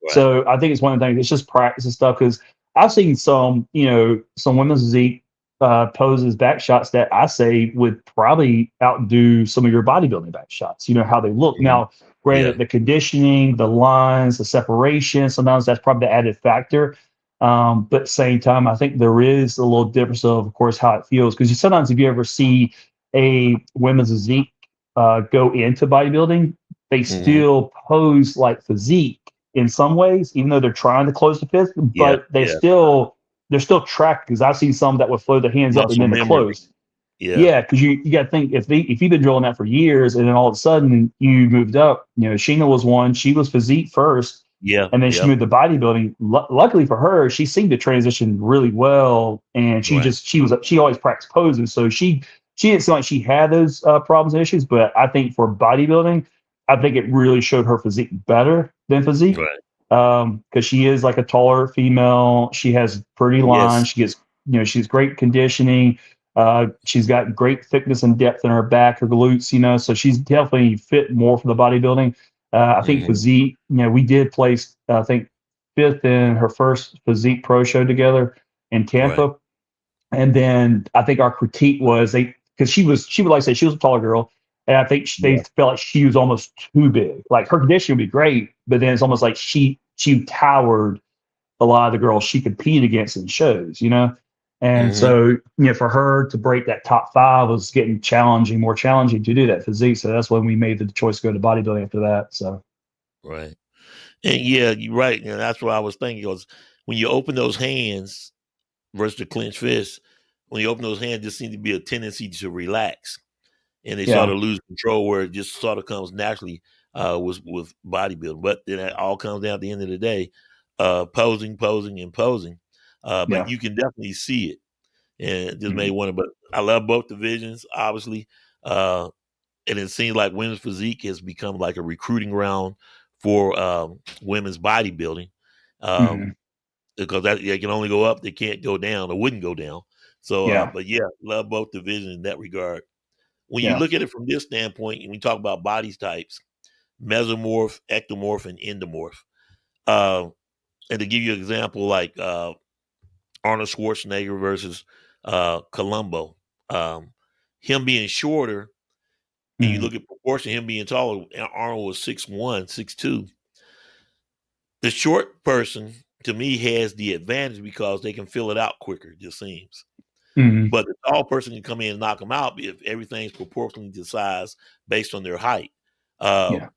Speaker 2: So I think it's one of the things. It's just practice and stuff because I've seen some women's physique poses back shots that I say would probably outdo some of your bodybuilding back shots. You know how they look
Speaker 1: Hmm.
Speaker 2: now.
Speaker 1: Yeah.
Speaker 2: Granted, the conditioning, the lines, the separation, sometimes that's probably the added factor. But at the same time, I think there is a little difference of course, how it feels. Because sometimes if you ever see a women's physique go into bodybuilding, they
Speaker 1: Hmm.
Speaker 2: still pose like physique in some ways, even though they're trying to close the fist,
Speaker 1: Yeah.
Speaker 2: but
Speaker 1: Yeah.
Speaker 2: they're still tracked because I've seen some that would flow their hands up and
Speaker 1: Muscle
Speaker 2: then they
Speaker 1: memory.
Speaker 2: close.
Speaker 1: Yeah.
Speaker 2: Yeah, because you got to think if you've been drilling that for years and then all of a sudden you moved up, Sheena was one. She was physique first,
Speaker 1: Yeah.
Speaker 2: and then she
Speaker 1: Yep.
Speaker 2: moved to bodybuilding. Luckily for her, she seemed to transition really well, and
Speaker 1: Right.
Speaker 2: she always practiced poses, so she didn't seem like she had those problems and issues. But I think for bodybuilding, I think it really showed her physique better than physique
Speaker 1: Right.
Speaker 2: because she is like a taller female. She has pretty lines.
Speaker 1: Yes.
Speaker 2: She gets, she's great conditioning. She's got great thickness and depth in her back, her glutes, so she's definitely fit more for the bodybuilding. I think
Speaker 1: Hmm.
Speaker 2: physique, we did place, I think, fifth in her first physique pro show together in
Speaker 1: Right.
Speaker 2: Tampa. And then I think our critique was because she would like say she was a taller girl. And I think they
Speaker 1: Yeah.
Speaker 2: felt like she was almost too big. Like her condition would be great, but then it's almost like she towered a lot of the girls she competed against in shows. And
Speaker 1: Hmm.
Speaker 2: so, for her to break that top five was getting challenging, more challenging to do that physique. So that's when we made the choice to go to bodybuilding after that. So
Speaker 1: Right. And yeah, you're right. And that's what I was thinking. Because when you open those hands versus the clenched fist, when you open those hands, there seems to be a tendency to relax, and they sort
Speaker 2: yeah,
Speaker 1: of lose control where it just sort of comes naturally with bodybuilding. But then it all comes down at the end of the day, posing, posing, and posing. But
Speaker 2: yeah,
Speaker 1: you can definitely see it, and it just made
Speaker 2: mhm,
Speaker 1: one. But I love both divisions, obviously. Uh, and it seems like women's physique has become like a recruiting ground for women's bodybuilding. Um,
Speaker 2: Mm-hmm.
Speaker 1: because that they can only go up, they can't go down, or wouldn't go down. So,
Speaker 2: Yeah.
Speaker 1: but yeah, love both divisions in that regard. When you
Speaker 2: Yeah.
Speaker 1: look at it from this standpoint, and we talk about body types, mesomorph, ectomorph, and endomorph. Uh, and to give you an example, like Arnold Schwarzenegger versus Columbo, um, him being shorter, and you
Speaker 2: Mm-hmm.
Speaker 1: look at proportion, him being taller. Arnold was 6'1", 6'2". The short person, to me, has the advantage because they can fill it out quicker. It just seems.
Speaker 2: Mm-hmm.
Speaker 1: But the tall person can come in and knock them out if everything's proportionally to size based on their height.
Speaker 2: Yeah.
Speaker 1: Um,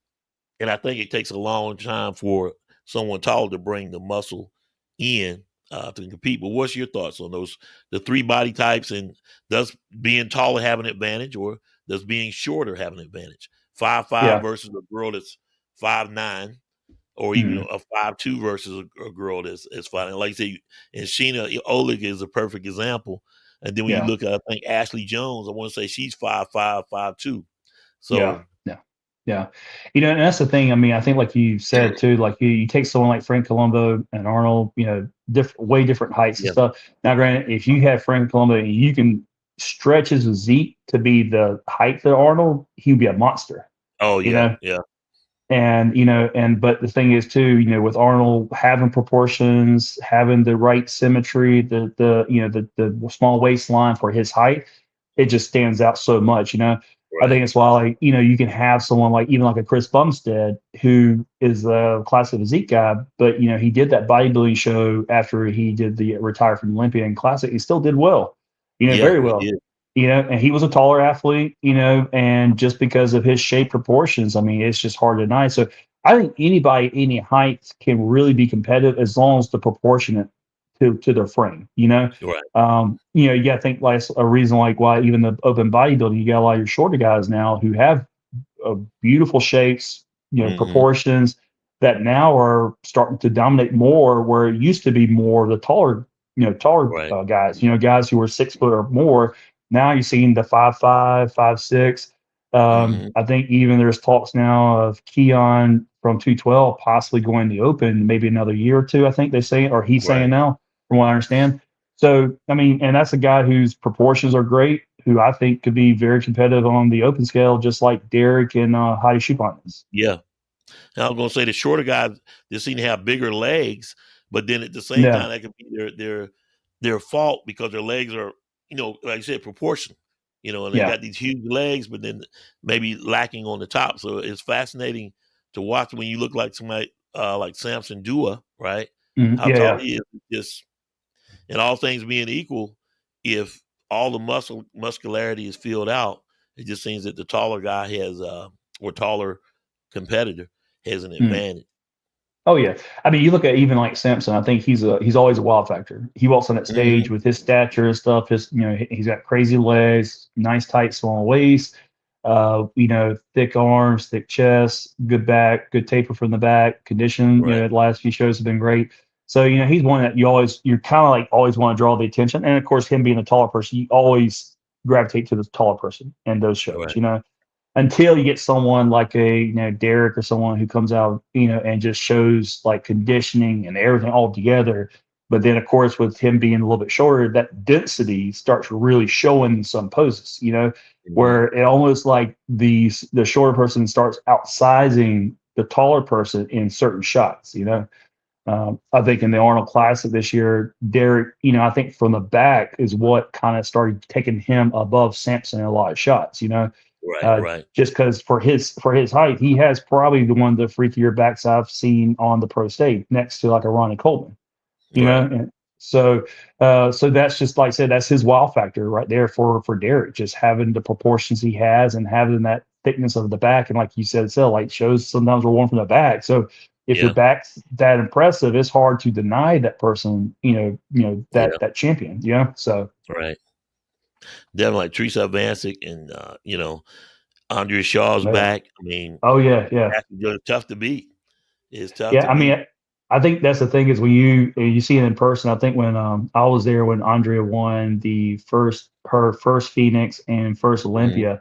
Speaker 1: and I think it takes a long time for someone tall to bring the muscle in to compete. But what's your thoughts on those, the three body types, and does being taller have an advantage, or does being shorter have an advantage? 5'5"
Speaker 2: Yeah.
Speaker 1: versus a girl that's 5'9", or even
Speaker 2: Mm-hmm.
Speaker 1: a 5'2" versus a girl that's fine. And like I say, and Sheena Oleg is a perfect example. And then when you
Speaker 2: Yeah.
Speaker 1: look at, I think Ashley Jones, I want to say she's 5'5", 5'2".
Speaker 2: Yeah.
Speaker 1: So
Speaker 2: Yeah. Yeah. And that's the thing. I mean, I think like you said too, like you take someone like Frank Colombo and Arnold, different, way different heights and
Speaker 1: yeah,
Speaker 2: stuff. Now, granted, if you have Frank Colombo and you can stretch his physique to be the height of Arnold, he would be a monster,
Speaker 1: oh
Speaker 2: you
Speaker 1: yeah,
Speaker 2: know?
Speaker 1: yeah,
Speaker 2: But the thing is too, with Arnold having proportions, having the right symmetry, the small waistline for his height, it just stands out so much. I
Speaker 1: right,
Speaker 2: think it's why, like, you can have someone like even like a Chris Bumstead, who is a classic physique guy, but he did that bodybuilding show after he did the retire from Olympia and Classic. He still did well,
Speaker 1: yeah,
Speaker 2: very
Speaker 1: he
Speaker 2: well.
Speaker 1: did,
Speaker 2: And he was a taller athlete, and just because of his shape proportions, I mean, it's just hard to deny. So I think anybody, any height can really be competitive as long as they're proportionate to their frame.
Speaker 1: right,
Speaker 2: You got to think like a reason like why even the open bodybuilding, you got a lot of your shorter guys now who have beautiful shapes,
Speaker 1: hmm,
Speaker 2: proportions that now are starting to dominate more, where it used to be more the taller
Speaker 1: right,
Speaker 2: guys, guys who were 6 foot or more. Now you're seeing the 5'5", 5'6".
Speaker 1: hmm,
Speaker 2: I think even there's talks now of Keon from 212 possibly going the open maybe another year or two. I think they say, or he's saying
Speaker 1: right,
Speaker 2: now, from what I understand. So, I mean, and that's a guy whose proportions are great, who I think could be very competitive on the open scale, just like Derek and Heidi Chupon is.
Speaker 1: yeah. And I was gonna say the shorter guys, they seem to have bigger legs, but then at the same
Speaker 2: Yeah,
Speaker 1: time, that could be their fault because their legs are, like I said, proportional. And they
Speaker 2: yeah,
Speaker 1: got these huge legs, but then maybe lacking on the top. So it's fascinating to watch when you look like somebody like Samson Dua, right?
Speaker 2: mhm,
Speaker 1: How
Speaker 2: yeah,
Speaker 1: tall
Speaker 2: yeah.
Speaker 1: he is. Just and all things being equal, if all the muscularity is filled out, it just seems that the taller guy has or taller competitor has an
Speaker 2: Mm.
Speaker 1: advantage.
Speaker 2: Oh yeah. I mean, you look at even like Samson. I think he's always a wild factor. He walks on that stage
Speaker 1: Mhm.
Speaker 2: with his stature and stuff. He's got crazy legs, nice tight small waist. Thick arms, thick chest, good back, good taper from the back. Condition,
Speaker 1: Right.
Speaker 2: the last few shows have been great. So he's one that you're kind of like always want to draw the attention. And of course, him being a taller person, you always gravitate to the taller person in those shows.
Speaker 1: Right.
Speaker 2: Until you get someone like a Derek or someone who comes out and just shows like conditioning and everything all together. But then of course with him being a little bit shorter, that density starts really showing some poses,
Speaker 1: Mhm.
Speaker 2: where it almost like the shorter person starts outsizing the taller person in certain shots. I think in the Arnold Classic this year, Derek, I think from the back is what kind of started taking him above Sampson in a lot of shots.
Speaker 1: Right. Right.
Speaker 2: Just because for his height, he has probably the one of the freakier backs I've seen on the pro stage, next to like a Ronnie Coleman.
Speaker 1: Right.
Speaker 2: And so that's just like I said, that's his wow factor right there for Derek, just having the proportions he has and having that thickness of the back, and like you said, so like shows sometimes we're one from the back. So if your
Speaker 1: Yeah.
Speaker 2: back's that impressive, it's hard to deny that person,
Speaker 1: Yeah.
Speaker 2: that champion. Yeah. So
Speaker 1: Right. Definitely like Teresa Vancic and Andrea Shaw's
Speaker 2: yeah.
Speaker 1: back. I mean,
Speaker 2: Oh yeah, yeah.
Speaker 1: that's just tough to beat. It's tough
Speaker 2: Yeah,
Speaker 1: to
Speaker 2: I
Speaker 1: beat.
Speaker 2: mean, I think that's the thing is when you see it in person. I think when I was there when Andrea won her first Phoenix and first
Speaker 1: Mhm.
Speaker 2: Olympia,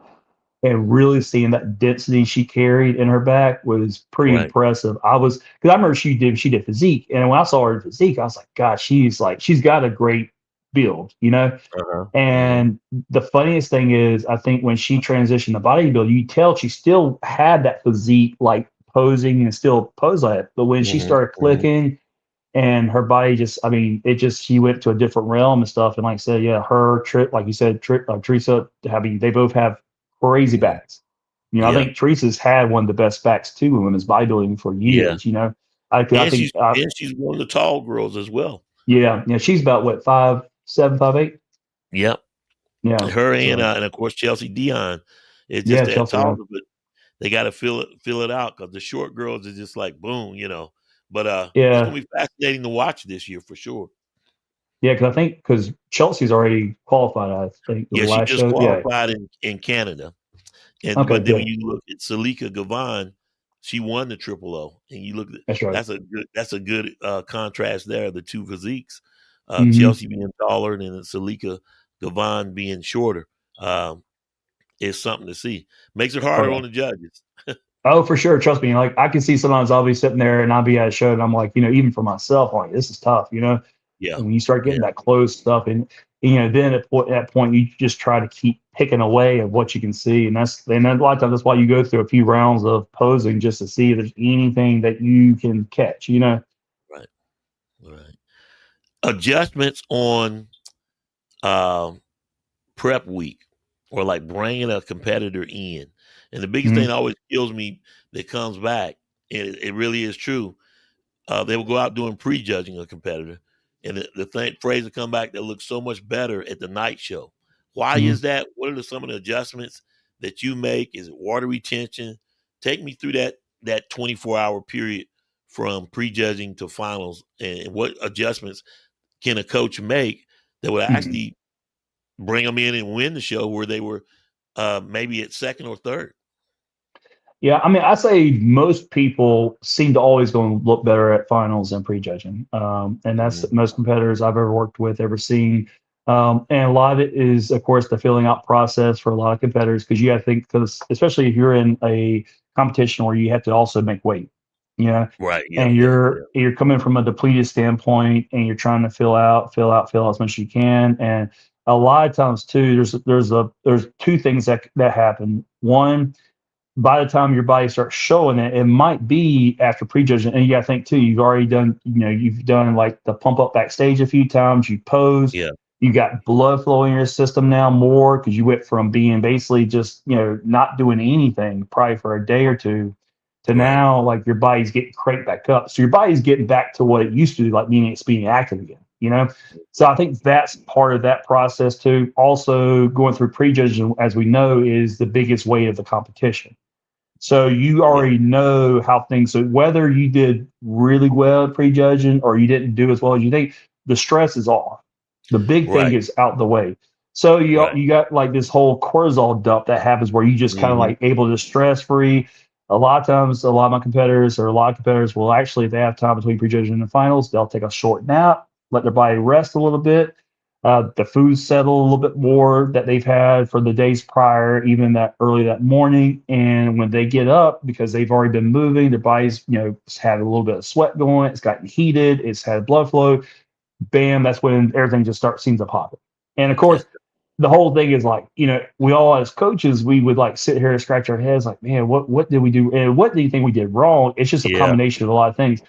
Speaker 2: and really seeing that density she carried in her back was pretty
Speaker 1: Right.
Speaker 2: impressive. Because I remember she did physique, and when I saw her in physique, I was like, God, she's got a great build, you know.
Speaker 1: Uh-huh. Hmm.
Speaker 2: And the funniest thing is, I think when she transitioned to bodybuilding, you tell she still had that physique, like posing and still pose like it. But when she
Speaker 1: Hmm.
Speaker 2: started
Speaker 1: Hmm.
Speaker 2: clicking and her body just, I mean, she went to a different realm and stuff. And like I said, yeah, her trip, like you said, Teresa, I mean, they both have crazy
Speaker 1: Hmm.
Speaker 2: backs. You know, I
Speaker 1: Yeah.
Speaker 2: think Teresa's had one of the best backs too in women's bodybuilding for
Speaker 1: Yeah.
Speaker 2: years. You know, I
Speaker 1: And
Speaker 2: think,
Speaker 1: she's one of the tall girls as well.
Speaker 2: yeah, she's about what 5'7", 5'8".
Speaker 1: Yep.
Speaker 2: Yeah,
Speaker 1: Her
Speaker 2: so
Speaker 1: and of course Chelsea Dion is just
Speaker 2: yeah,
Speaker 1: that
Speaker 2: Chelsea, yeah,
Speaker 1: taller, but they got to fill it out because the short girls are just like boom, you know. But it's
Speaker 2: yeah,
Speaker 1: gonna be fascinating to watch this year for sure.
Speaker 2: yeah. Because Chelsea's already qualified. I think the
Speaker 1: Yeah, she
Speaker 2: last
Speaker 1: just
Speaker 2: show. Yeah,
Speaker 1: qualified in Canada, and
Speaker 2: okay,
Speaker 1: but then when
Speaker 2: good.
Speaker 1: you look at Salika Gavon, she won the Triple O, and you look at
Speaker 2: That's right.
Speaker 1: that's a good contrast there. The two physiques,
Speaker 2: Hmm.
Speaker 1: Chelsea being taller and then Salika Gavon being shorter, um, is something to see. Makes it
Speaker 2: Oh
Speaker 1: harder
Speaker 2: yeah.
Speaker 1: on the judges.
Speaker 2: Oh, for sure. Trust me. Like I can see sometimes I'll be sitting there and I'll be at a show and I'm like, even for myself, I'm like this is tough.
Speaker 1: Yeah,
Speaker 2: And when you start
Speaker 1: yeah,
Speaker 2: getting that close stuff, and then at that point you just try to keep picking away at what you can see, and then a lot of times that's why you go through a few rounds of posing just to see if there's anything that you can catch.
Speaker 1: right, right. Adjustments on um, prep week or like bringing a competitor in. And the biggest thing
Speaker 2: Mhm.
Speaker 1: that always kills me that comes back, and it really is true, they will go out doing prejudging a competitor. And the phrase will come back that looks so much better at the night show. Why is
Speaker 2: Mhm.
Speaker 1: that? What are some of the adjustments that you make? Is it water retention? Take me through that 24-hour period from prejudging to finals, and what adjustments can a coach make that would
Speaker 2: Mhm.
Speaker 1: actually bring them in and win the show where they were maybe at second or third.
Speaker 2: Yeah, I mean, I say most people seem to always go and look better at finals than prejudging, and that's
Speaker 1: Mhm.
Speaker 2: most competitors I've ever worked with, ever seen. And a lot of it is, of course, the filling out process for a lot of competitors because you got to think, because especially if you're in a competition where you have to also make weight, you know,
Speaker 1: Right. Yeah.
Speaker 2: and
Speaker 1: Yeah.
Speaker 2: you're coming from a depleted standpoint and you're trying to fill out as much as you can. And a lot of times too, there's two things that happen. One, by the time your body starts showing it, it might be after prejudging. And you got to think too, you've done like the pump up backstage a few times, you pose,
Speaker 1: Yeah.
Speaker 2: you got blood flowing in your system now more because you went from being basically just, not doing anything probably for a day or two to
Speaker 1: Right.
Speaker 2: now like your body's getting cranked back up. So your body's getting back to what it used to, like meaning it's being active again. So I think that's part of that process too. Also, going through prejudging, as we know, is the biggest weight of the competition. So you
Speaker 1: Yeah.
Speaker 2: already know how things. So whether you did really well at prejudging or you didn't do as well as you think, the stress is off. The big thing
Speaker 1: Right.
Speaker 2: is out the way. So you
Speaker 1: Right.
Speaker 2: you got like this whole cortisol dump that happens where you just kind of
Speaker 1: Hmm.
Speaker 2: like able to stress free. A lot of times, a lot of my competitors or a lot of competitors will actually, if they have time between prejudging and the finals, they'll take a short nap, let their body rest a little bit, the food settle a little bit more that they've had for the days prior, even that early that morning. And when they get up, because they've already been moving, their body's, it's had a little bit of sweat going, it's gotten heated, it's had blood flow. Bam, that's when everything just seems to pop. And of course, the whole thing is like, we all as coaches, we would like sit here and scratch our heads like, man, what did we do? And what do you think we did wrong? It's just a
Speaker 1: Yeah.
Speaker 2: combination of a lot of things.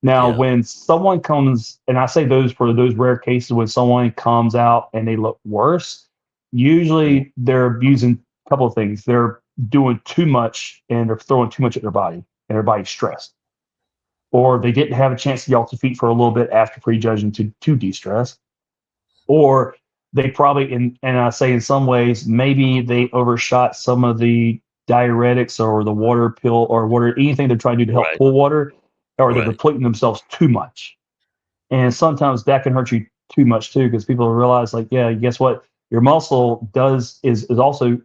Speaker 2: Now,
Speaker 1: Yeah.
Speaker 2: when someone comes, and I say those for those rare cases when someone comes out and they look worse,
Speaker 1: Mm.
Speaker 2: usually they're abusing a couple of things. They're doing too much and they're throwing too much at their body, and their body's stressed. Or they didn't have a chance to get off the feet for a little bit after prejudging to de-stress. Or they probably, and I say in some ways, maybe they overshot some of the diuretics or the water pill or water, anything they're trying to do to help
Speaker 1: Right.
Speaker 2: pull water, or they're
Speaker 1: Right.
Speaker 2: depleting themselves too much. And sometimes that can hurt you too much too, because people realize like, yeah, guess what? Your muscle is also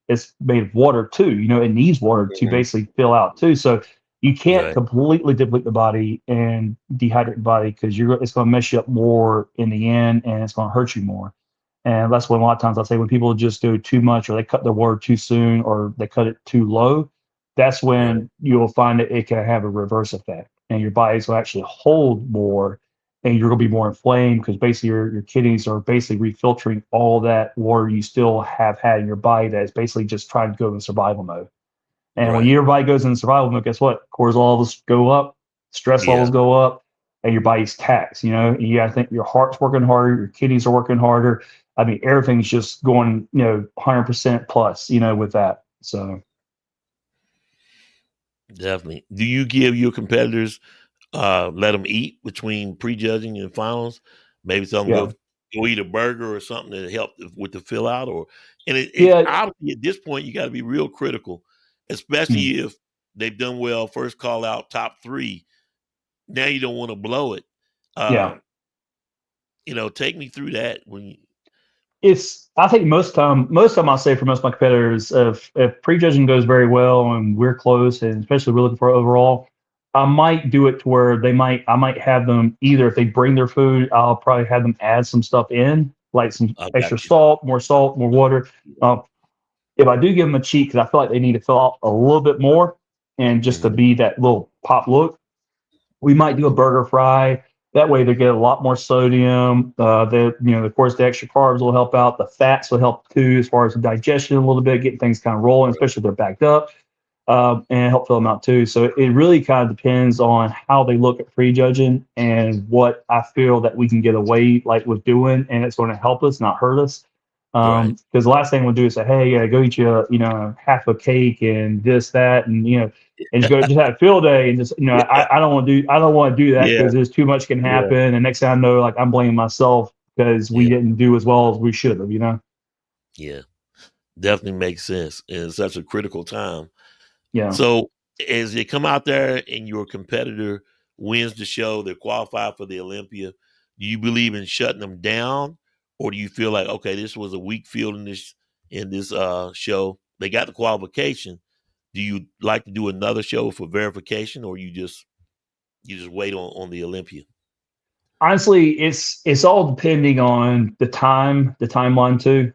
Speaker 2: it's made of water too. It needs water to
Speaker 1: Hmm.
Speaker 2: basically fill out too. So you can't
Speaker 1: Right.
Speaker 2: completely deplete the body and dehydrate the body because it's going to mess you up more in the end, and it's going to hurt you more. And that's when a lot of times I say when people just do too much or they cut their word too soon or they cut it too low, that's
Speaker 1: Right.
Speaker 2: when you'll find that it can have a reverse effect and your bodies will actually hold more and you're going to be more inflamed because basically your kidneys are basically refiltering all that water you still have had in your body that is basically just trying to go in survival mode. And when
Speaker 1: Right.
Speaker 2: your body goes into survival mode, guess what? Cortisol levels go up, stress
Speaker 1: Yeah.
Speaker 2: levels go up, and your body's taxed. You got to think your heart's working harder, your kidneys are working harder. I mean, everything's just going, 100% plus, with that. So,
Speaker 1: Definitely. Do you give your competitors let them eat between prejudging and finals? Maybe tell them
Speaker 2: yeah.
Speaker 1: go eat a burger or something to help with the fill out, or it's
Speaker 2: Yeah.
Speaker 1: obviously at this point you got to be real critical,
Speaker 2: Mm,
Speaker 1: especially if they've done well first call out top three. Now you don't want to blow it.
Speaker 2: yeah.
Speaker 1: Uh, take me through that when you,
Speaker 2: I think most time I'll say for most of my competitors, if prejudging goes very well and we're close, and especially we're looking for overall, I might do it to where I might have them either if they bring their food, I'll probably have them add some stuff in, like some
Speaker 1: I
Speaker 2: extra
Speaker 1: got you.
Speaker 2: salt, more water. Uh, if I do give them a cheat, because I feel like they need to fill out a little bit more, and just to
Speaker 1: Mhm.
Speaker 2: be that little pop look, we might do a burger fry. That way they get a lot more sodium. Of course, the extra carbs will help out. The fats will help too, as far as the digestion a little bit, getting things kind of rolling, especially if they're backed up, and help fill them out too. So it really kind of depends on how they look at prejudging and what I feel that we can get away like with doing, and it's going to help us, not hurt us.
Speaker 1: Right.
Speaker 2: Because the last thing we'll do is say, hey, yeah, go eat you, half a cake and this, that, and and just have a field day and just I don't want to do that
Speaker 1: Yeah.
Speaker 2: because there's too much can
Speaker 1: Yeah.
Speaker 2: happen. And next thing I know, like I'm blaming myself because we
Speaker 1: Yeah.
Speaker 2: didn't do as well as we should have.
Speaker 1: Yeah. Definitely makes sense in such a critical time.
Speaker 2: Yeah.
Speaker 1: So as you come out there and your competitor wins the show, they're qualified for the Olympia, do you believe in shutting them down? Or do you feel like, okay, this was a weak field in this show? They got the qualification. Do you like to do another show for verification, or you just wait on the Olympia?
Speaker 2: Honestly, it's all depending on the timeline too.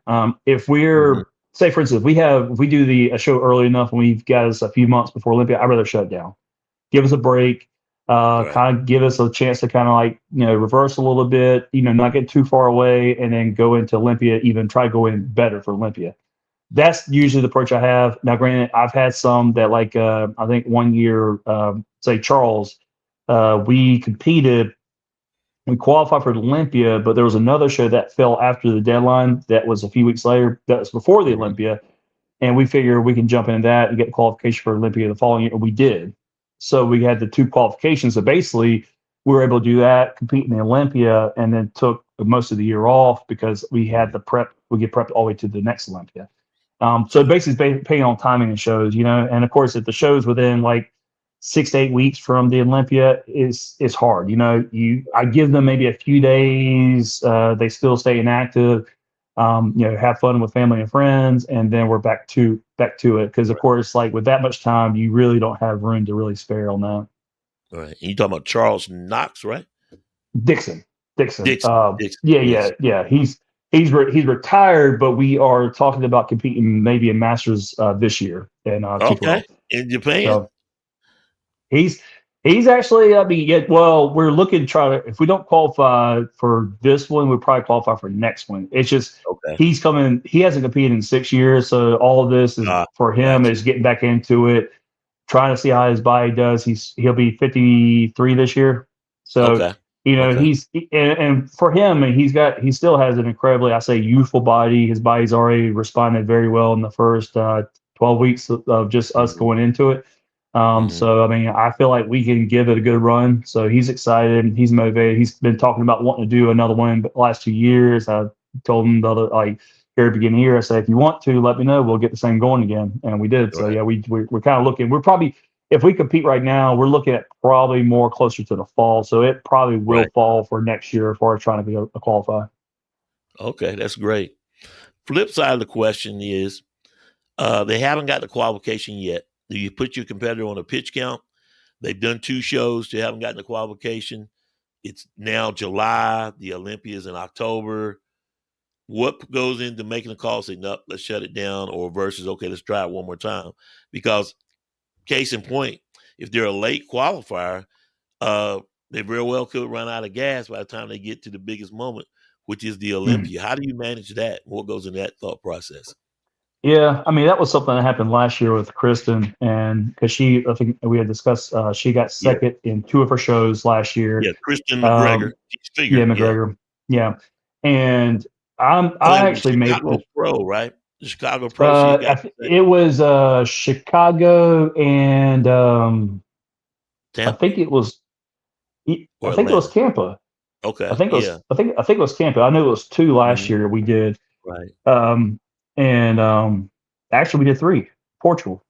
Speaker 2: If
Speaker 1: Mhm.
Speaker 2: we're say for instance, if we do the a show early enough and we've got us a few months before Olympia, I'd rather shut it down. Give us a break,
Speaker 1: Right.
Speaker 2: kind of give us a chance to kind of like, reverse a little bit, not get too far away and then go into Olympia, even try to go in better for Olympia. That's usually the approach I have. Now, granted, I've had some that like, I think one year, say Charles, we competed, we qualified for Olympia, but there was another show that fell after the deadline that was a few weeks later, that was before the
Speaker 1: Mhm.
Speaker 2: Olympia, and we figured we can jump into that and get the qualification for Olympia the following year. And we did. So we had the two qualifications. So basically, we were able to do that, compete in the Olympia, and then took most of the year off because we had
Speaker 1: Mhm.
Speaker 2: the prep. We get prepped all the way to the next Olympia. So basically, it's paying on timing and shows, and of course, if the show's within like 6 to 8 weeks from the Olympia, is hard. I give them maybe a few days. They still stay inactive. Have fun with family and friends, and then we're back to it. Because of
Speaker 1: Right.
Speaker 2: course, like with that much time, you really don't have room to really spare on that.
Speaker 1: Right. And you talking about Charles Knox, right?
Speaker 2: Dixon, Dixon.
Speaker 1: Dixon. Dixon.
Speaker 2: Yeah, yeah,
Speaker 1: Yes.
Speaker 2: yeah. He's retired, but we are talking about competing maybe in Masters this year in
Speaker 1: Okay.
Speaker 2: 212.
Speaker 1: In Japan?
Speaker 2: So he's he's actually. I mean, well, we're looking to try to. If we don't qualify for this one, we probably qualify for the next one. It's just
Speaker 1: Okay.
Speaker 2: he's coming. He hasn't competed in 6 years, so all of this is for him
Speaker 1: Gotcha.
Speaker 2: is getting back into it, trying to see how his body does. He'll be 53 this year, so
Speaker 1: Okay. Okay.
Speaker 2: and for him, and he still has an incredibly, I say, youthful body. His body's already responded very well in the first 12 weeks of just us
Speaker 1: Mhm.
Speaker 2: going into it.
Speaker 1: Mhm.
Speaker 2: So I mean, I feel like we can give it a good run. So he's excited, he's motivated. He's been talking about wanting to do another one the last 2 years. I told him the other like here at the beginning of the year, I said, if you want to, let me know. We'll get the same going again, and we did. So
Speaker 1: Right.
Speaker 2: yeah, we're kind of looking. We're probably if we compete right now, we're looking at probably more closer to the fall. So it probably will
Speaker 1: Right.
Speaker 2: fall for next year as far as trying to be a qualify.
Speaker 1: Okay. That's great. Flip side of the question is they haven't got the qualification yet. Do you put your competitor on a pitch count? They've done two shows. They haven't gotten the qualification. It's now July. The Olympia is in October. what goes into making a call, say, no, let's shut it down, or versus, okay, let's try it one more time? Because case in point, if they're a late qualifier, they very well could run out of gas by the time they get to the biggest moment, which is the Olympia. How do you manage that? What goes in that thought process?
Speaker 2: Yeah, I mean that was something that happened last year with Kristen, and because I think we had discussed, she got
Speaker 1: Yeah,
Speaker 2: second in two of her shows last year.
Speaker 1: yeah. Christian McGregor,
Speaker 2: Um,
Speaker 1: she's
Speaker 2: yeah,
Speaker 1: figured. Yeah,
Speaker 2: McGregor. Yeah, and
Speaker 1: oh,
Speaker 2: I
Speaker 1: it was
Speaker 2: actually made
Speaker 1: Chicago
Speaker 2: the.
Speaker 1: Pro, right? The Chicago Pro. She got
Speaker 2: It was Chicago and I
Speaker 1: Tampa
Speaker 2: think it was I
Speaker 1: or
Speaker 2: think it was
Speaker 1: Atlanta.
Speaker 2: Tampa.
Speaker 1: Okay, yeah,
Speaker 2: I think it was Tampa. I knew it was two last
Speaker 1: mhm,
Speaker 2: year we did.
Speaker 1: right.
Speaker 2: Um, and actually we did three. Portugal.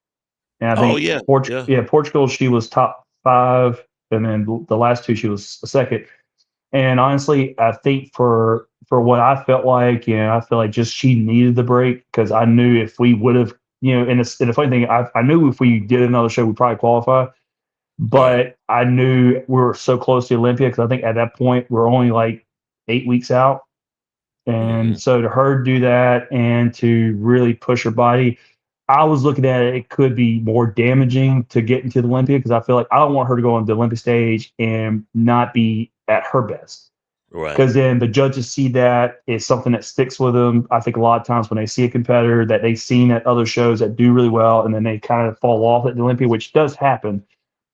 Speaker 2: And I
Speaker 1: Oh
Speaker 2: think
Speaker 1: yeah, yeah,
Speaker 2: Portugal, she was top five, and then the last two she was second. And honestly, I think for what I felt like, I feel like just she needed the break because I knew if we would have, and the funny thing, I knew if we did another show, we'd probably qualify.
Speaker 1: right.
Speaker 2: But I knew we were so close to Olympia because I think at that point we're only like 8 weeks out.
Speaker 1: Hmm.
Speaker 2: And so to her do that and to really push her body, I was looking at it, it could be more damaging to get into the Olympia because I feel like I don't want her to go on the Olympic stage and not be at her best.
Speaker 1: Right,
Speaker 2: Because then the judges see that it's something that sticks with them. I think a lot of times when they see a competitor that they've seen at other shows that do really well, and then they kind of fall off at the Olympia, which does happen.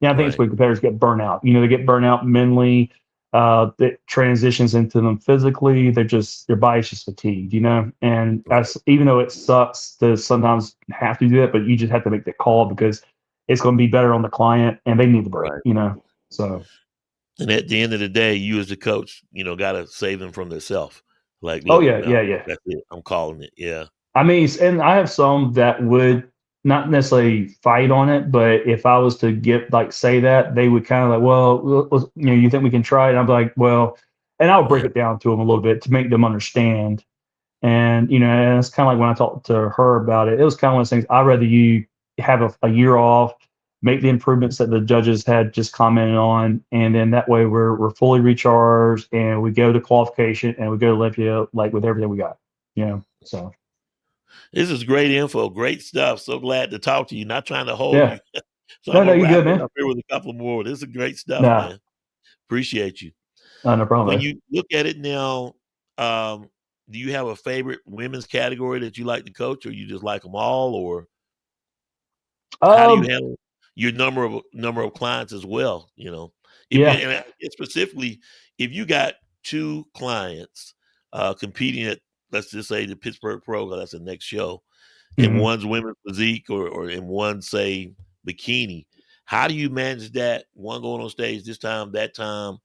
Speaker 2: Yeah, I think it's
Speaker 1: right,
Speaker 2: when competitors get burnt out. They get burnt out mentally. That transitions into them physically. Their body's just fatigued. And
Speaker 1: right,
Speaker 2: even though it sucks to sometimes have to do that, but you just have to make the call because it's going to be better on the client, and they need the break.
Speaker 1: right.
Speaker 2: So.
Speaker 1: And at the end of the day, you as the coach, got to save them from themselves. Like,
Speaker 2: Oh
Speaker 1: look,
Speaker 2: yeah,
Speaker 1: no,
Speaker 2: yeah, yeah.
Speaker 1: that's it. I'm calling it. Yeah,
Speaker 2: I mean, and I have some that would not necessarily fight on it, but if I was to get like say that, they would kind of like, well, you think we can try it? And I'm like, well, and I would break
Speaker 1: yeah,
Speaker 2: it down to them a little bit to make them understand. And it's kind of like when I talked to her about it, it was kind of one of those things. I'd rather you have a year off, make the improvements that the judges had just commented on, and then that way we're fully recharged and we go to qualification and we go to Olympia like with everything we got. So.
Speaker 1: this is great info, great stuff. So glad to talk to you. Not trying to hold
Speaker 2: Yeah.
Speaker 1: you, so I'm
Speaker 2: No,
Speaker 1: gonna
Speaker 2: you're
Speaker 1: wrap
Speaker 2: good,
Speaker 1: it
Speaker 2: man.
Speaker 1: up here with a couple more. This is great stuff,
Speaker 2: Nah,
Speaker 1: man. Appreciate you.
Speaker 2: no problem,
Speaker 1: When
Speaker 2: man.
Speaker 1: you look at it now, um, do you have a favorite women's category that you like to coach, or you just like them all, or how do you
Speaker 2: Um,
Speaker 1: handle your number of clients as well? If you
Speaker 2: yeah.
Speaker 1: and specifically, if you got two clients competing at, let's just say, the Pittsburgh Pro, 'cause that's the next show, and
Speaker 2: Hmm.
Speaker 1: one's women's physique, or in one, say, bikini, how do you manage that? One going on stage this time, that time,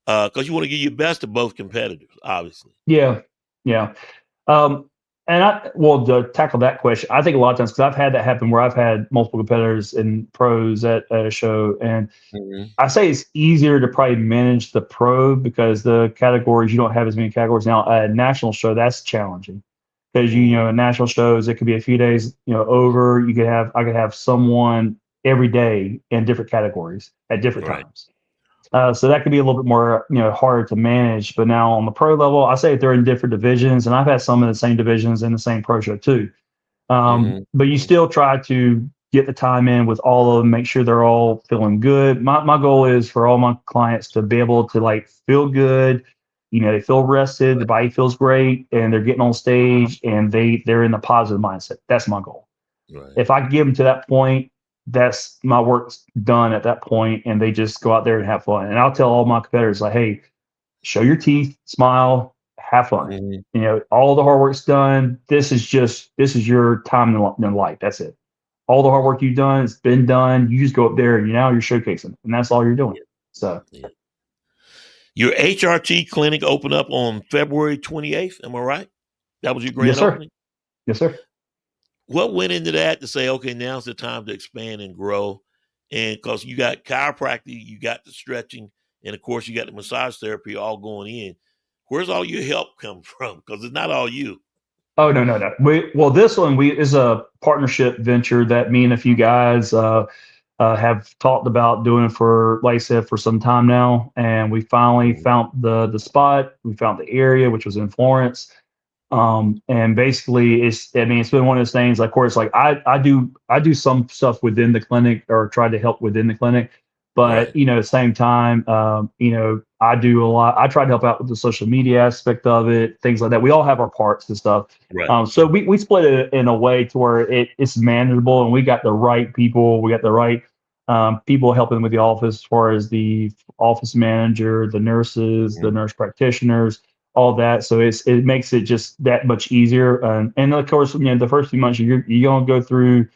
Speaker 1: because you want to give your best to both competitors, obviously.
Speaker 2: Yeah. Yeah. Um, and well, to tackle that question, I think a lot of times, because I've had that happen where I've had multiple competitors and pros at a show, and
Speaker 1: Hmm.
Speaker 2: I say it's easier to probably manage the pro because the categories, you don't have as many categories. Now, at a national show, that's challenging because
Speaker 1: Hmm.
Speaker 2: at national shows, it could be a few days, over. I could have someone every day in different categories at different
Speaker 1: Right.
Speaker 2: times. So that could be a little bit more, harder to manage. But now on the pro level, I say they're in different divisions, and I've had some in the same divisions in the same pro show too.
Speaker 1: Hmm.
Speaker 2: But you still try to get the time in with all of them, make sure they're all feeling good. My goal is for all my clients to be able to like feel good. They feel rested, the
Speaker 1: Right.
Speaker 2: body feels great, and they're getting on stage and they're in the positive mindset. That's my goal.
Speaker 1: Right.
Speaker 2: If I get them to that point, that's my work's done at that point, and they just go out there and have fun. And I'll tell all my competitors like, hey, show your teeth, smile, have fun.
Speaker 1: Hmm.
Speaker 2: All the hard work's done. This is your time in life. That's it. All the hard work you've done, it's been done. You just go up there and now you're showcasing, and that's all you're doing.
Speaker 1: Yeah.
Speaker 2: So
Speaker 1: Yeah. Your HRT clinic opened up on February 28th. Am I right? That was your
Speaker 2: yes,
Speaker 1: grand
Speaker 2: sir.
Speaker 1: opening.
Speaker 2: Yes, sir.
Speaker 1: What went into that to say, okay, now's the time to expand and grow? And because you got chiropractic, you got the stretching, and of course, you got the massage therapy all going in. Where's all your help come from? Because it's not all you.
Speaker 2: Oh no, no, no. Well, this one we is a partnership venture that me and a few guys have talked about doing for, like I said, for some time now, and we finally
Speaker 1: Mhm.
Speaker 2: found the spot. We found the area, which was in Florence, And basically it's been one of those things, like, of course, like I do some stuff within the clinic or try to help within the clinic, but
Speaker 1: Right.
Speaker 2: at the same time, I do a lot. I try to help out with the social media aspect of it, things like that. We all have our parts and stuff.
Speaker 1: Right.
Speaker 2: So we split it in a way to where it's manageable, and we got the right people. We got the right people helping with the office, as far as the office manager, the nurses, the
Speaker 1: Mhm.
Speaker 2: nurse practitioners, all that. So it makes it just that much easier. And of course, the first few months you're gonna go through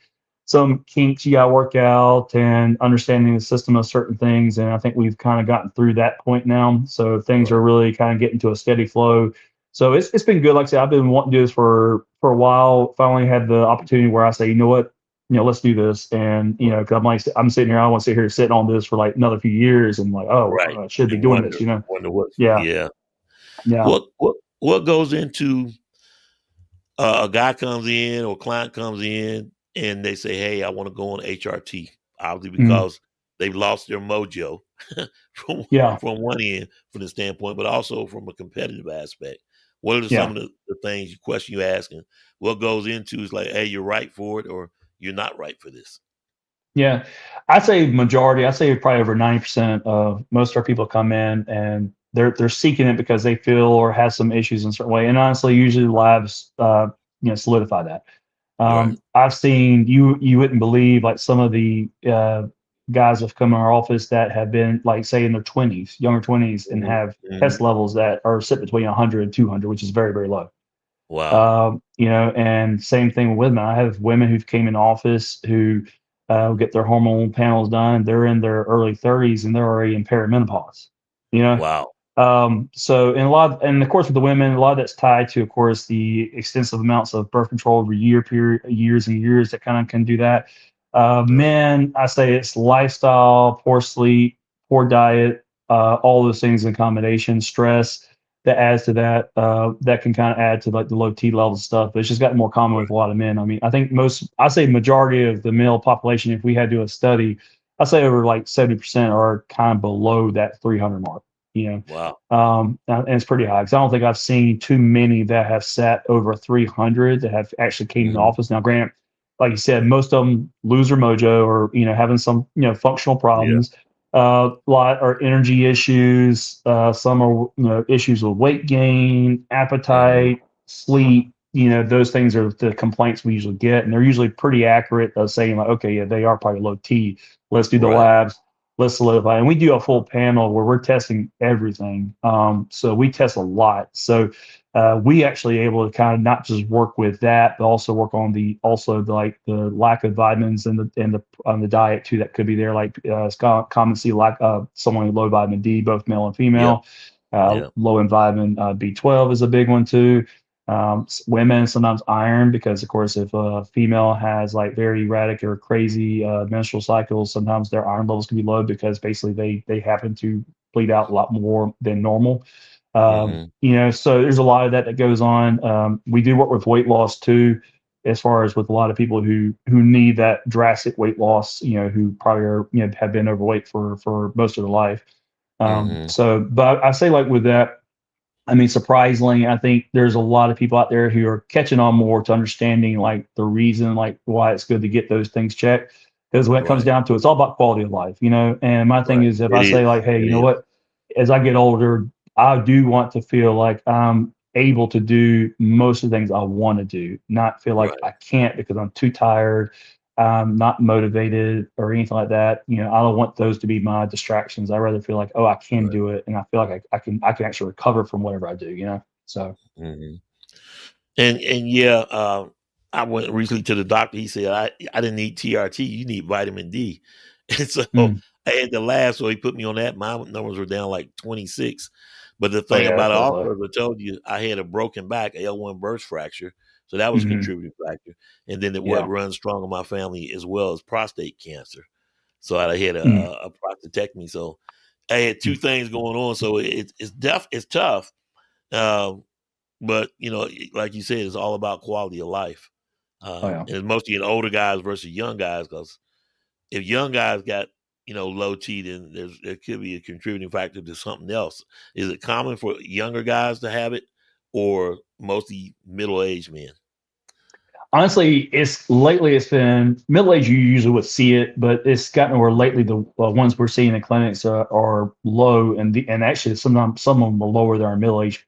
Speaker 2: some kinks you got to work out and understanding the system of certain things. And I think we've kind of gotten through that point now. So things are
Speaker 1: Right.
Speaker 2: really kind of getting to a steady flow. So it's been good. Like I said, I've been wanting to do this for a while. Finally had the opportunity where I say, you know what, let's do this. And
Speaker 1: Right.
Speaker 2: because I'm sitting here, I want to sit here sitting on this for like another few years, and like, oh,
Speaker 1: Right.
Speaker 2: I should be
Speaker 1: And
Speaker 2: doing this.
Speaker 1: wonder what.
Speaker 2: Yeah,
Speaker 1: Yeah.
Speaker 2: yeah.
Speaker 1: What goes into a guy comes in or client comes in and they say, "Hey, I want to go on HRT," obviously
Speaker 2: Mm,
Speaker 1: because they've lost their mojo from
Speaker 2: yeah,
Speaker 1: one end, from the standpoint, but also from a competitive aspect. What are some
Speaker 2: yeah.
Speaker 1: of the things, question you ask, and what goes into is like, "Hey, you're right for it," or "You're not right for this."
Speaker 2: Yeah, I'd say majority. I'd say probably over 90% of most of our people come in and they're seeking it because they feel or have some issues in a certain way. And honestly, usually labs solidify that.
Speaker 1: Right.
Speaker 2: I've seen, you wouldn't believe, like, some of the guys that have come in our office that have been, like, say, in their 20s, younger 20s, and
Speaker 1: Hmm.
Speaker 2: have
Speaker 1: Hmm.
Speaker 2: test levels that are sit between 100 and 200, which is very, very low.
Speaker 1: Wow.
Speaker 2: And same thing with women. I have women who came in office who get their hormone panels done. They're in their early 30s and they're already in perimenopause. You know,
Speaker 1: Wow.
Speaker 2: so in a lot, and of course with the women, a lot of that's tied to, of course, the extensive amounts of birth control over years and years that kind of can do that.
Speaker 1: Right.
Speaker 2: Men, I say it's lifestyle, poor sleep, poor diet, all those things in combination, stress that adds to that. That can kind of add to like the low T level stuff. But it's just gotten more common with a lot of men. I mean, I think I say majority of the male population, if we had to do a study, I say over like 70% are kind of below that 300 mark. You know,
Speaker 1: Wow.
Speaker 2: and it's pretty high because I don't think I've seen too many that have sat over 300 that have actually came in the
Speaker 1: Hmm.
Speaker 2: office. Now, granted, like you said, most of them lose their mojo or having some functional
Speaker 1: Yeah.
Speaker 2: problems. A lot are energy issues. Some are issues with weight gain,
Speaker 1: Hmm.
Speaker 2: appetite, sleep. Those things are the complaints we usually get, and they're usually pretty accurate of saying like, okay, yeah, they are probably low T. Let's do the
Speaker 1: Right.
Speaker 2: labs. Let's solidify. And we do a full panel where we're testing everything. So we test a lot. So we actually able to kind of not just work with that, but also work on like the lack of vitamins and the on the diet too that could be there. Like it's common to see lack someone with low vitamin D, both male and
Speaker 1: Yep.
Speaker 2: female.
Speaker 1: Yep.
Speaker 2: Low in vitamin B12 is a big one too. Women sometimes iron because, of course, if a female has like very erratic or crazy menstrual cycles, sometimes their iron levels can be low because basically they happen to bleed out a lot more than normal.
Speaker 1: Hmm.
Speaker 2: So there's a lot of that goes on. We do work with weight loss too, as far as with a lot of people who need that drastic weight loss. Who probably are have been overweight for most of their life.
Speaker 1: Hmm.
Speaker 2: But I say, like, with that, I mean, surprisingly, I think there's a lot of people out there who are catching on more to understanding like the reason, like why it's good to get those things checked. Because when it comes
Speaker 1: Right.
Speaker 2: down to it, it's all about quality of life. And my thing
Speaker 1: Right.
Speaker 2: is, if
Speaker 1: It
Speaker 2: I
Speaker 1: is.
Speaker 2: say like, hey,
Speaker 1: It
Speaker 2: you know
Speaker 1: is.
Speaker 2: what, as I get older, I do want to feel like I'm able to do most of the things I want to do, not feel like
Speaker 1: Right.
Speaker 2: I can't because I'm too tired, not motivated or anything like that. I don't want those to be my distractions. I rather feel like, oh, I can
Speaker 1: Right.
Speaker 2: do it, and I feel like I can actually recover from whatever I do. So,
Speaker 1: Hmm. And yeah, I went recently to the doctor. He said I didn't need TRT. You need vitamin D. And so
Speaker 2: mm.
Speaker 1: I had to laugh. So he put me on that. My numbers were down like 26. But the
Speaker 2: Oh
Speaker 1: thing
Speaker 2: yeah,
Speaker 1: about
Speaker 2: that's
Speaker 1: it
Speaker 2: really
Speaker 1: also,
Speaker 2: low.
Speaker 1: as I told you, I had a broken back, L1 burst fracture. So that was a
Speaker 2: Hmm.
Speaker 1: contributing factor. And then what
Speaker 2: Yeah.
Speaker 1: runs strong in my family as well as prostate cancer. So I had
Speaker 2: Mm.
Speaker 1: a prostatectomy. So I had two
Speaker 2: Mm.
Speaker 1: things going on. So it's tough. Um, but like you said, it's all about quality of life,
Speaker 2: Oh yeah.
Speaker 1: and it's mostly in older guys versus young guys. Because if young guys got low T, then there could be a contributing factor to something else. Is it common for younger guys to have it, or mostly middle-aged men?
Speaker 2: Honestly, it's been middle age. You usually would see it, but it's gotten where lately the ones we're seeing in clinics are low, and actually sometimes some of them are lower than our middle age.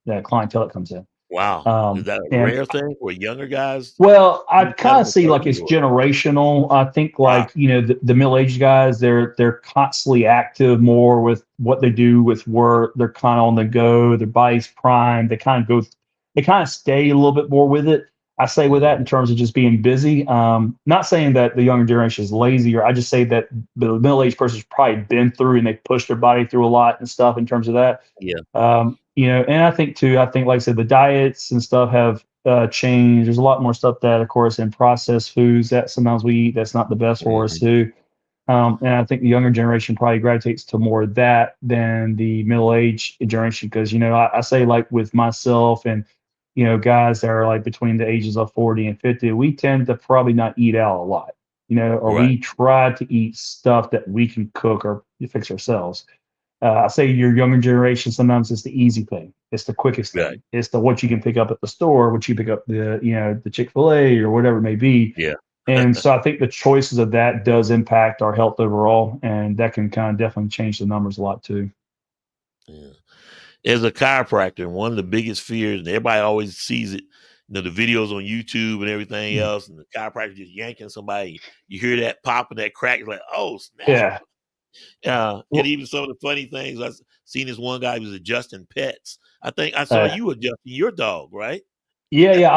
Speaker 2: That clientele that comes in.
Speaker 1: Wow. Is that a
Speaker 2: And
Speaker 1: rare thing for younger guys?
Speaker 2: well, I kind of
Speaker 1: 27 or
Speaker 2: see like
Speaker 1: 30
Speaker 2: it's
Speaker 1: or
Speaker 2: generational. I think
Speaker 1: wow.
Speaker 2: like the middle aged guys, they're constantly active more with what they do with work. They're kind of on the go. Their body's primed. They kind of stay a little bit more with it. I say with that in
Speaker 1: Mhm.
Speaker 2: terms of just being busy. Not saying that the younger generation is lazy, or I just say that the middle aged person's probably been through and they pushed their body through a lot and stuff in terms of that.
Speaker 1: Yeah.
Speaker 2: And I think too, like I said, the diets and stuff have changed. There's a lot more stuff that, of course, in processed foods that sometimes we eat that's not the best for us
Speaker 1: Mhm.
Speaker 2: too. And I think the younger generation probably gravitates to more of that than the middle-aged generation because, I say like with myself and, guys that are like between the ages of 40 and 50, we tend to probably not eat out a lot, or
Speaker 1: Right.
Speaker 2: we try to eat stuff that we can cook or fix ourselves. I say your younger generation, sometimes it's the easy thing. It's the quickest
Speaker 1: Right.
Speaker 2: thing. It's the what you can pick up at the store, what you pick up the Chick-fil-A or whatever it may be.
Speaker 1: Yeah.
Speaker 2: And so I think the choices of that does impact our health overall, and that can kind of definitely change the numbers a lot too.
Speaker 1: Yeah. As a chiropractor, one of the biggest fears, and everybody always sees it, the videos on YouTube and everything
Speaker 2: Mm.
Speaker 1: else, and the chiropractor just yanking somebody. You hear that pop and that crack, it's like, oh snap.
Speaker 2: Yeah.
Speaker 1: And
Speaker 2: Well,
Speaker 1: even some of the funny things, I've seen this one guy who was adjusting pets. I think I saw
Speaker 2: uh,
Speaker 1: you adjusting your dog, right?
Speaker 2: Yeah.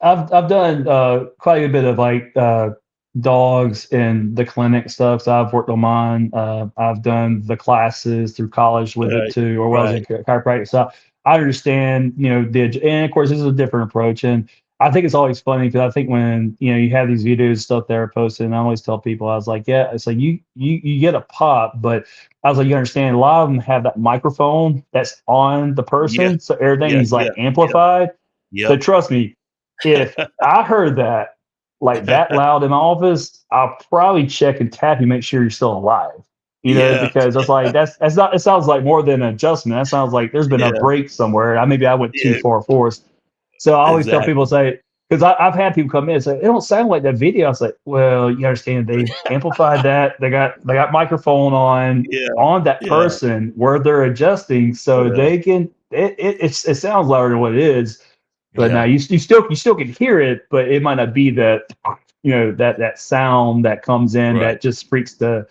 Speaker 2: I've done quite a bit of like dogs in the clinic stuff. So I've worked on mine. I've done the classes through college with it
Speaker 1: Right.
Speaker 2: too, or when I was in
Speaker 1: Right.
Speaker 2: chiropractic. So I understand, and of course this is a different approach. And I think it's always funny because I think when you have these videos stuff that are posted, and I always tell people, I was like, yeah, it's like you get a pop, but I was like, you understand, a lot of them have that microphone that's on the
Speaker 1: Yeah.
Speaker 2: person, so everything
Speaker 1: Yeah.
Speaker 2: is
Speaker 1: Yeah.
Speaker 2: like
Speaker 1: Yeah.
Speaker 2: amplified. So
Speaker 1: Yep.
Speaker 2: trust me, if I heard that like that loud in my office, I'll probably check and tap you, make sure you're still alive.
Speaker 1: Yeah.
Speaker 2: Because it's like that's not. It sounds like more than an adjustment. That sounds like there's been a
Speaker 1: Yeah.
Speaker 2: break somewhere. Maybe I went too
Speaker 1: Yeah.
Speaker 2: far for us. So I always tell people
Speaker 1: Exactly.
Speaker 2: say because I've had people come in and say it don't sound like that video. I was like, well, you understand they amplified that. They got microphone
Speaker 1: Yeah.
Speaker 2: on that
Speaker 1: Yeah.
Speaker 2: person where they're adjusting so
Speaker 1: Yeah.
Speaker 2: they can it sounds louder than what it is, but now
Speaker 1: Yeah.
Speaker 2: you still can hear it, but it might not be that that sound that comes in
Speaker 1: Right.
Speaker 2: that just freaks the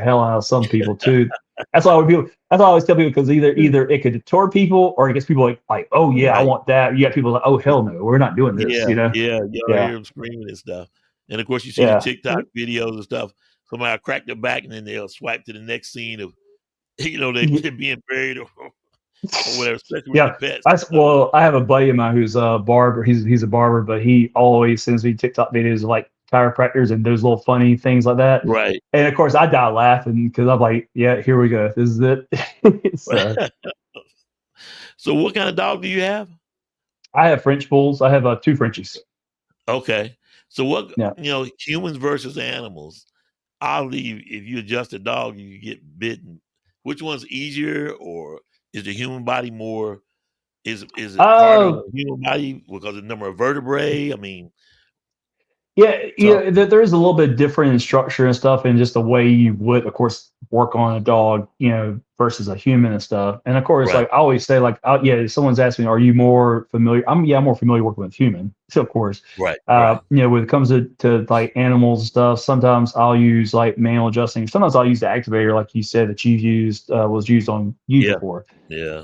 Speaker 2: hell out of some people too. That's why I always tell people because either it could deter people or it gets people like oh yeah I
Speaker 1: Right.
Speaker 2: want that. You got people like oh hell no we're not doing this.
Speaker 1: Yeah. Yeah. Y'all
Speaker 2: Yeah,
Speaker 1: hear them screaming and stuff. And of course, you see the
Speaker 2: yeah.
Speaker 1: TikTok videos and stuff. Somebody will crack their back and then they'll swipe to the next scene of, they're being buried or whatever, especially with the
Speaker 2: Yeah,
Speaker 1: pets and stuff.
Speaker 2: I have a buddy of mine who's a barber. He's a barber, but he always sends me TikTok videos of like chiropractors and those little funny things like that.
Speaker 1: Right.
Speaker 2: And of course, I die laughing because I'm like, yeah, here we go. This is it. So
Speaker 1: So what kind of dog do you have?
Speaker 2: I have French bulls. I have two Frenchies.
Speaker 1: Okay. So what,
Speaker 2: Yeah.
Speaker 1: humans versus animals. Oddly, if you adjust a dog, you get bitten. Which one's easier, or is the human body more? Is it harder on
Speaker 2: Uh,
Speaker 1: the human body because of the number of vertebrae? I mean,
Speaker 2: Yeah,
Speaker 1: talk.
Speaker 2: there is a little bit different in structure and stuff, and just the way you would, of course, work on a dog, versus a human and stuff. And of course,
Speaker 1: Right,
Speaker 2: like I always say, like, yeah, if someone's asking, "Are you more familiar?" I'm more familiar working with human. So of course,
Speaker 1: right, right.
Speaker 2: when it comes to like animals and stuff, sometimes I'll use like manual adjusting. Sometimes I'll use the activator, like you said that you used was used on you
Speaker 1: Yeah,
Speaker 2: before.
Speaker 1: yeah,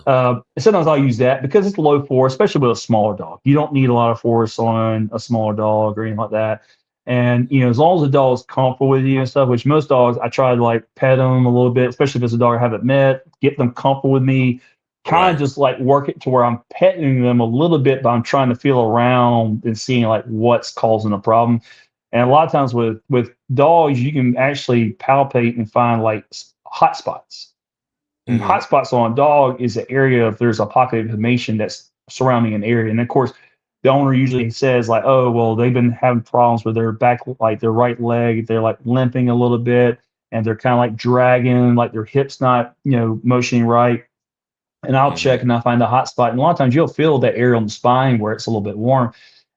Speaker 2: Sometimes I'll use that because it's low force, especially with a smaller dog. You don't need a lot of force on a smaller dog or anything like that. And as long as the dog's comfortable with you and stuff, which most dogs, I try to like pet them a little bit, especially if it's a dog I haven't met, get them comfortable with me, kind of
Speaker 1: right.
Speaker 2: just like work it to where I'm petting them a little bit, but I'm trying to feel around and seeing like what's causing the problem. And a lot of times with dogs, you can actually palpate and find like hot spots. And
Speaker 1: Hmm.
Speaker 2: hotspots on a dog is an area if there's a pocket of inflammation that's surrounding an area. And of course, the owner usually says like, oh, well, they've been having problems with their back, like their right leg. They're like limping a little bit and they're kind of like dragging, like their hips not, motioning right. and I'll check and I find a hot spot. And a lot of times you'll feel that area on the spine where it's a little bit warm.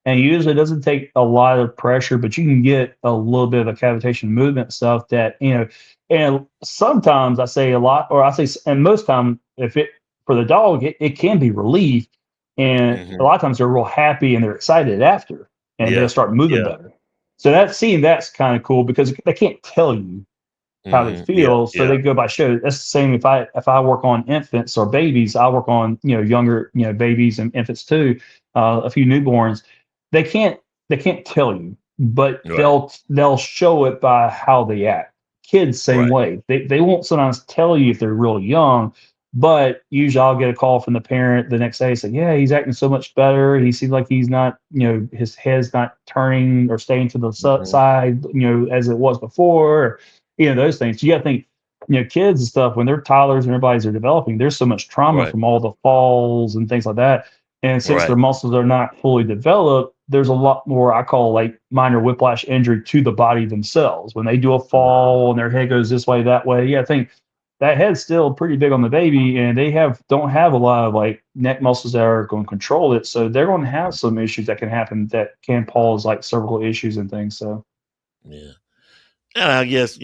Speaker 2: And usually it doesn't take a lot of pressure, but you can get a little bit of a cavitation movement stuff that, and sometimes I say a lot, or I say, and most time, if it, for the dog, it can be relief. And a lot of times they're real happy and they're excited after, and they'll
Speaker 1: Yeah.
Speaker 2: start moving
Speaker 1: Yeah.
Speaker 2: better. So that's kind of cool because they can't tell you how they
Speaker 1: Yeah.
Speaker 2: feel, so
Speaker 1: Yeah.
Speaker 2: they go by show. That's the same if I work on infants or babies, I work on younger babies and infants too, a few newborns. They can't tell you, but
Speaker 1: Right.
Speaker 2: they'll show it by how they act. Kids same
Speaker 1: Right.
Speaker 2: way. They won't sometimes tell you if they're real young, but usually I'll get a call from the parent the next day saying, yeah, he's acting so much better. He seems like he's not, his head's not turning or staying to the side, as it was before. Those things. You got to think, kids and stuff, when they're toddlers and everybody's are developing, there's so much trauma
Speaker 1: Right.
Speaker 2: from all the falls and things like that. And since their
Speaker 1: Right.
Speaker 2: muscles are not fully developed, there's a lot more I call like minor whiplash injury to the body themselves. When they do a fall and their head goes this way, that way, yeah, I think that head's still pretty big on the baby, and they don't have a lot of like neck muscles that are going to control it. So they're going to have some issues that can happen that can cause like cervical issues and things. So
Speaker 1: Yeah. And I guess,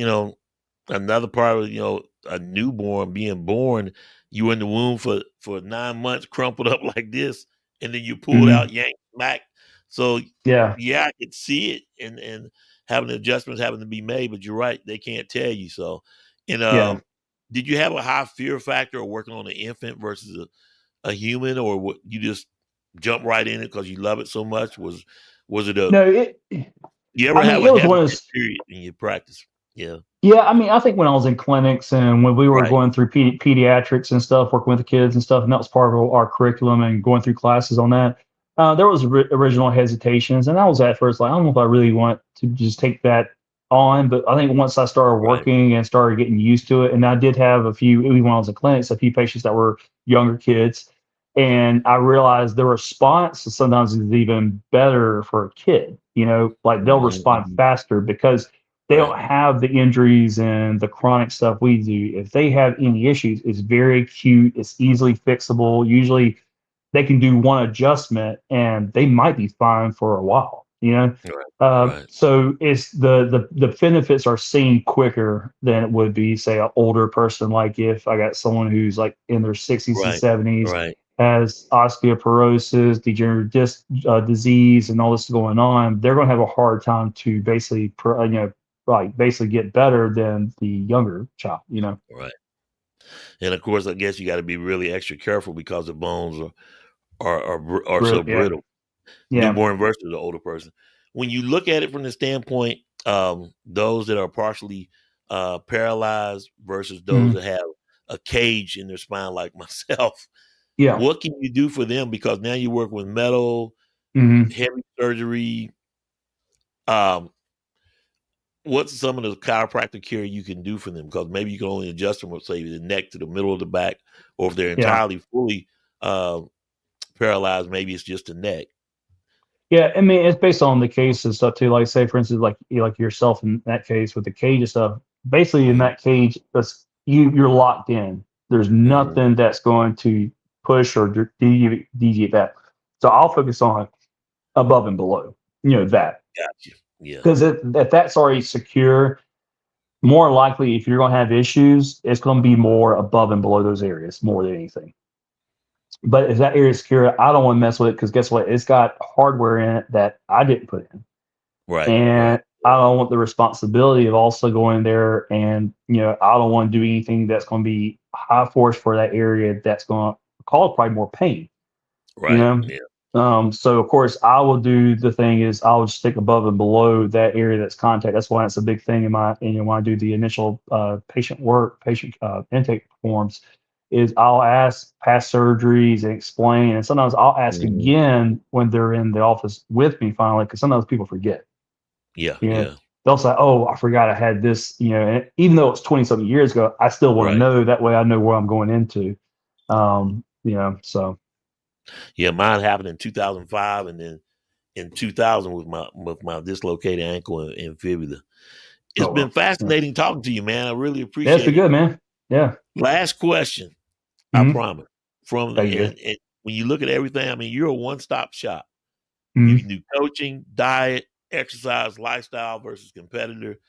Speaker 1: another part of, a newborn being born, you in the womb for 9 months, crumpled up like this, and then you pulled
Speaker 2: mhm.
Speaker 1: out, yank, smack. So
Speaker 2: Yeah,
Speaker 1: yeah, I could see it, and having adjustments having to be made. But you're right, they can't tell you. So, and
Speaker 2: yeah.
Speaker 1: did you have a high fear factor of working on an infant versus a human, or what? You just jump right in it because you love it so much? Was it a
Speaker 2: No,
Speaker 1: you ever
Speaker 2: I mean,
Speaker 1: have a
Speaker 2: it was one of
Speaker 1: hesitant
Speaker 2: those.
Speaker 1: period in your practice? Yeah.
Speaker 2: Yeah, I mean, I think when I was in clinics and when we were
Speaker 1: Right.
Speaker 2: going through pediatrics and stuff, working with the kids and stuff, and that was part of our curriculum and going through classes on that, there was original hesitations, and I was at first like, I don't know if I really want to just take that on, but I think once I started
Speaker 1: Right.
Speaker 2: working and started getting used to it, and I did have a few, even when I was in clinics, a few patients that were younger kids, and I realized the response sometimes is even better for a kid. Like they'll respond
Speaker 1: Mhm.
Speaker 2: faster because they
Speaker 1: Right.
Speaker 2: don't have the injuries and the chronic stuff we do. If they have any issues, it's very acute. It's easily fixable. Usually, they can do one adjustment and they might be fine for a while.
Speaker 1: Right. Right.
Speaker 2: So it's the benefits are seen quicker than it would be, say, an older person. Like if I got someone who's like in their 60s and
Speaker 1: Right.
Speaker 2: 70s,
Speaker 1: Right.
Speaker 2: has osteoporosis, degenerative disc disease, and all this going on, they're going to have a hard time to basically, like basically get better than the younger child.
Speaker 1: Right. And of course, I guess you got to be really extra careful because the bones are so
Speaker 2: Yeah,
Speaker 1: brittle.
Speaker 2: yeah,
Speaker 1: Newborn versus the older person. When you look at it from the standpoint, those that are partially paralyzed versus those
Speaker 2: mhm,
Speaker 1: that have a cage in their spine, like myself,
Speaker 2: yeah.
Speaker 1: what can you do for them? Because now you work with metal,
Speaker 2: Hmm.
Speaker 1: heavy surgery. Um, what's some of the chiropractic care you can do for them? Because maybe you can only adjust them, say, the neck to the middle of the back, or if they're
Speaker 2: Yeah.
Speaker 1: entirely fully uh, paralyzed, maybe it's just the neck.
Speaker 2: Yeah, I mean, it's based on the case and stuff too. Like, say, for instance, like yourself in that case with the cage and stuff. Basically, in
Speaker 1: Mhm,
Speaker 2: that cage, you're locked in. There's
Speaker 1: mhm.
Speaker 2: nothing that's going to push or deviate that. So I'll focus on above and below. That
Speaker 1: Gotcha. Yeah.
Speaker 2: because if that's already secure, more likely if you're going to have issues, it's going to be more above and below those areas more than anything. But if that area is secure, I don't want to mess with it because guess what? It's got hardware in it that I didn't put in.
Speaker 1: Right. Right.
Speaker 2: And I don't want the responsibility of also going there and, I don't want to do anything that's going to be high force for that area that's going to cause probably more pain, you
Speaker 1: Right.
Speaker 2: know?
Speaker 1: Yeah.
Speaker 2: So of course I will do the thing is I will stick above and below that area that's contact. That's why it's a big thing in when I do the initial patient intake forms is I'll ask past surgeries and explain. And sometimes I'll ask
Speaker 1: Mhm.
Speaker 2: again when they're in the office with me finally, because sometimes people forget.
Speaker 1: Yeah.
Speaker 2: You know,
Speaker 1: Yeah.
Speaker 2: they'll say, "Oh, I forgot I had this." And even though it's 20 something years ago, I still want to
Speaker 1: Right.
Speaker 2: know. That way, I know where I'm going into. So
Speaker 1: Yeah. Mine happened in 2005, and then in 2000 with my dislocated ankle and fibula. It's
Speaker 2: oh
Speaker 1: been
Speaker 2: well, yeah,
Speaker 1: fascinating talking to you, man. I really
Speaker 2: yeah, it's
Speaker 1: appreciate
Speaker 2: been
Speaker 1: it.
Speaker 2: good, man. Yeah.
Speaker 1: Last question. I
Speaker 2: Mhm.
Speaker 1: promise.
Speaker 2: Thank you.
Speaker 1: And when you look at everything, I mean, you're a one-stop shop. You
Speaker 2: Mhm.
Speaker 1: can do coaching, diet, exercise, lifestyle versus competitor,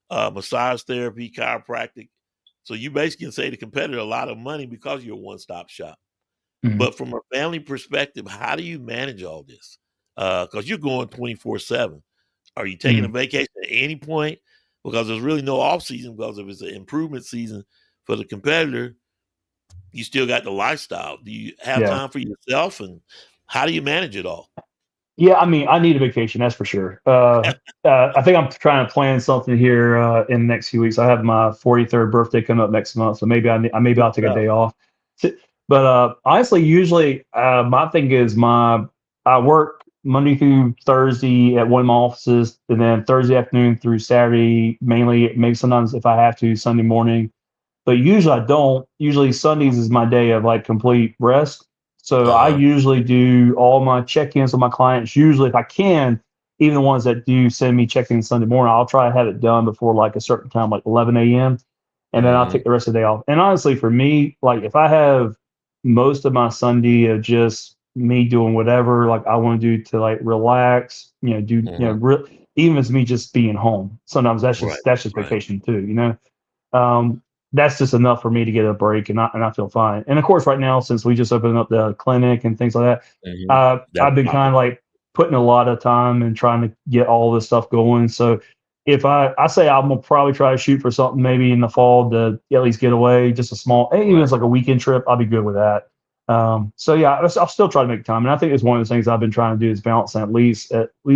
Speaker 1: massage therapy, chiropractic. So you basically can say the competitor a lot of money because you're a one-stop shop.
Speaker 2: Mhm.
Speaker 1: But from a family perspective, how do you manage all this? Because you're going 24/7. Are you taking a
Speaker 2: Mhm.
Speaker 1: vacation at any point? Because there's really no off season. Because if it's an improvement season for the competitor, you still got the lifestyle. Do you have
Speaker 2: Yeah.
Speaker 1: time for yourself, and how do you manage it all?
Speaker 2: Yeah, I mean, I need a vacation, that's for sure. I think I'm trying to plan something here in the next few weeks. I have my 43rd birthday coming up next month, so maybe
Speaker 1: Good
Speaker 2: I'll take a
Speaker 1: stuff.
Speaker 2: day off. But honestly, usually my thing is I work Monday through Thursday at one of my offices, and then Thursday afternoon through Saturday, mainly maybe sometimes if I have to Sunday morning. But usually I don't. Usually Sundays is my day of like complete rest. So I
Speaker 1: Uh-huh.
Speaker 2: usually do all my check-ins with my clients. Usually, if I can, even the ones that do send me check-ins Sunday morning, I'll try to have it done before like a certain time, like 11 a.m. And then I'll
Speaker 1: Mhm.
Speaker 2: take the rest of the day off. And honestly, for me, like if I have most of my Sunday of just me doing whatever like I want to do to like relax,
Speaker 1: Mhm.
Speaker 2: even if it's me just being home. Sometimes
Speaker 1: Right.
Speaker 2: that's just
Speaker 1: Right.
Speaker 2: vacation too. Um, that's just enough for me to get a break and I feel fine. And of course, right now, since we just opened up the clinic and things like that,
Speaker 1: Mhm. That's
Speaker 2: I've been kind
Speaker 1: popping.
Speaker 2: of like putting a lot of time and trying to get all this stuff going. So if I say I'm gonna probably try to shoot for something maybe in the fall to at least get away, just a small, even if
Speaker 1: Right.
Speaker 2: it's like a weekend trip, I'll be good with that. So yeah, I'll still try to make time, and I think it's one of the things I've been trying to do is balance at least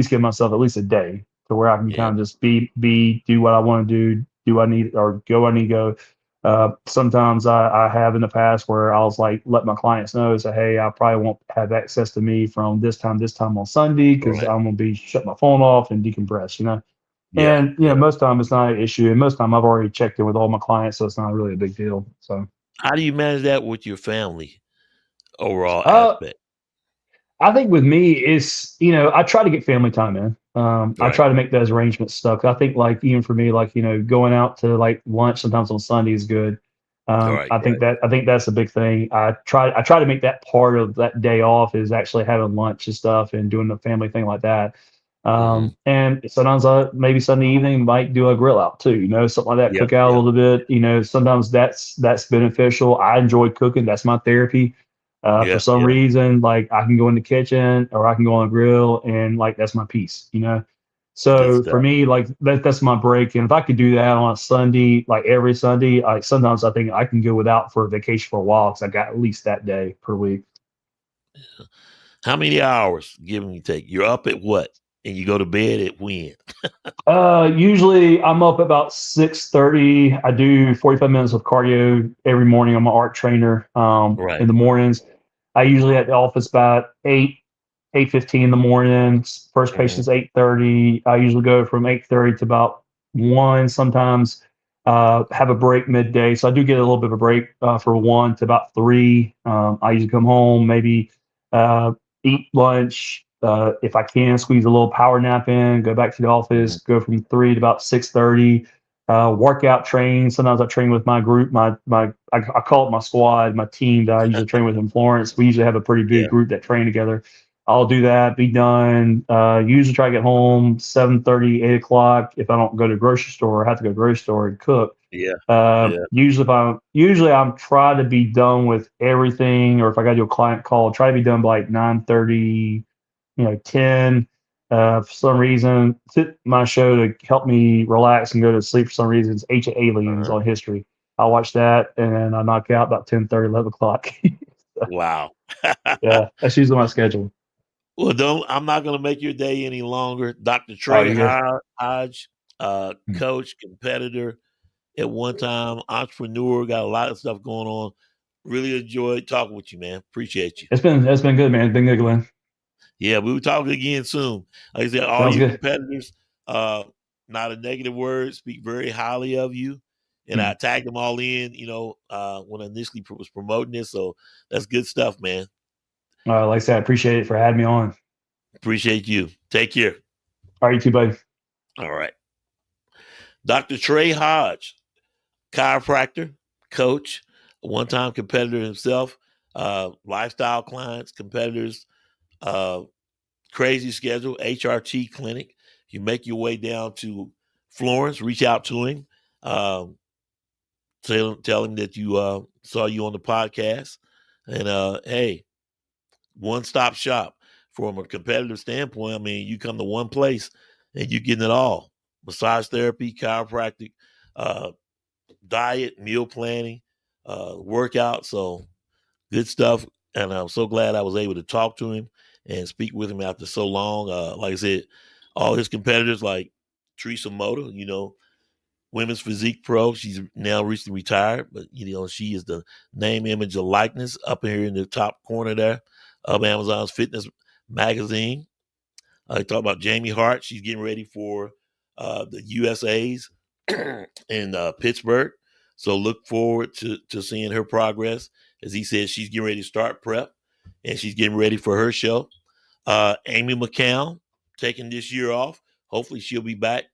Speaker 2: give myself at least a day to where I can
Speaker 1: Yeah.
Speaker 2: kind of just do what I want to do I need or go I need to go. Sometimes I have in the past where I was like, let my clients know, say, hey, I probably won't have access to me from this time on Sunday because
Speaker 1: Right.
Speaker 2: I'm gonna be shut my phone off and decompress.
Speaker 1: Yeah.
Speaker 2: And
Speaker 1: Yeah.
Speaker 2: most time it's not an issue, and most time I've already checked in with all my clients, so it's not really a big deal. So,
Speaker 1: How do you manage that with your family overall
Speaker 2: uh,
Speaker 1: aspect?
Speaker 2: I think with me, I try to get family time in. I
Speaker 1: Right.
Speaker 2: try to make those arrangements stuff. I think like even for me, like going out to like lunch sometimes on Sunday is good.
Speaker 1: Right. Right.
Speaker 2: I think that's a big thing. I try to make that part of that day off is actually having lunch and stuff and doing the family thing like that.
Speaker 1: Mhm.
Speaker 2: And sometimes I maybe Sunday evening might do a grill out too, something like that,
Speaker 1: Yep.
Speaker 2: cook out a
Speaker 1: Yep.
Speaker 2: little bit. Sometimes that's beneficial. I enjoy cooking. That's my therapy. For
Speaker 1: Yeah.
Speaker 2: some
Speaker 1: Yeah.
Speaker 2: reason, like I can go in the kitchen or I can go on a grill and like that's my piece.
Speaker 1: Good
Speaker 2: So for
Speaker 1: stuff.
Speaker 2: me, like that's my break. And if I could do that on a Sunday, like every Sunday, like sometimes I think I can go without for a vacation for a while because I got at least that day per week.
Speaker 1: How many hours give and take? You're up at what? And you go to bed at when?
Speaker 2: Usually I'm up about 6:30. I do 45 minutes of cardio every morning. I'm an art trainer. In
Speaker 1: Right.
Speaker 2: the mornings, I usually at the office about 8:15 in the morning. First
Speaker 1: Mhm.
Speaker 2: patient's 8:30. I usually go from 8:30 to about 1. Sometimes have a break midday, so I do get a little bit of a break for 1 to about 3. I usually come home, maybe uh, eat lunch. If I can, squeeze a little power nap in. Go back to the office.
Speaker 1: Mhm.
Speaker 2: Go from 3 to about 6:30. Workout train. Sometimes I train with my group. I call it my squad, my team that I usually train with in Florence. We usually have a pretty big
Speaker 1: Yeah.
Speaker 2: group that train together. I'll do that, be done. Usually try to get home 7:30, 8 o'clock. If I don't go to the grocery store, I have to go to the grocery store and cook.
Speaker 1: Yeah. Yeah.
Speaker 2: Usually I'm trying to be done with everything, or if I got to do a client call, try to be done by like 9:30, 10. For some reason, my show to help me relax and go to sleep for some reason is Ancient Aliens
Speaker 1: Uh-huh.
Speaker 2: on History. I watch that and then I knock out about 10:30, 11 o'clock.
Speaker 1: Wow.
Speaker 2: Yeah, that's usually my schedule.
Speaker 1: Well, don't I'm not gonna make your day any longer. Dr.
Speaker 2: Oh,
Speaker 1: Trey
Speaker 2: you good?
Speaker 1: Hodge,
Speaker 2: Mm.
Speaker 1: coach, competitor at one time, entrepreneur, got a lot of stuff going on. Really enjoyed talking with you, man. Appreciate you.
Speaker 2: It's been good, man. It's been good, Glenn.
Speaker 1: Yeah, we will talk again soon. Like I said, all
Speaker 2: Sounds
Speaker 1: you
Speaker 2: good.
Speaker 1: competitors, uh, not a negative word, speak very highly of you. And I
Speaker 2: Mm.
Speaker 1: tagged them all in, when I initially was promoting this. So that's good stuff, man.
Speaker 2: Like I said, I appreciate it for having me on.
Speaker 1: Appreciate you. Take care.
Speaker 2: All right, you too, buddy.
Speaker 1: All right. Dr. Trey Hodge, chiropractor, coach, one time competitor himself. lifestyle clients, competitors, crazy schedule, HRT clinic. You make your way down to Florence, reach out to him, tell him that you saw you on the podcast, and hey, one-stop shop from a competitive standpoint. I mean, you come to one place and you're getting it all: massage therapy, chiropractic, uh, diet, meal planning, workout. So good stuff. And I'm so glad I was able to talk to him and speak with him after so long. Like I said, all his competitors, like Teresa Moto, women's physique pro. She's now recently retired, but she is the name, image, and likeness up here in the top corner there of Amazon's fitness magazine. I talk about Jamie Hart. She's getting ready for the USA's in Pittsburgh. So look forward to seeing her progress. As he said, she's getting ready to start prep, and she's getting ready for her show. Amy McCown taking this year off. Hopefully she'll be back.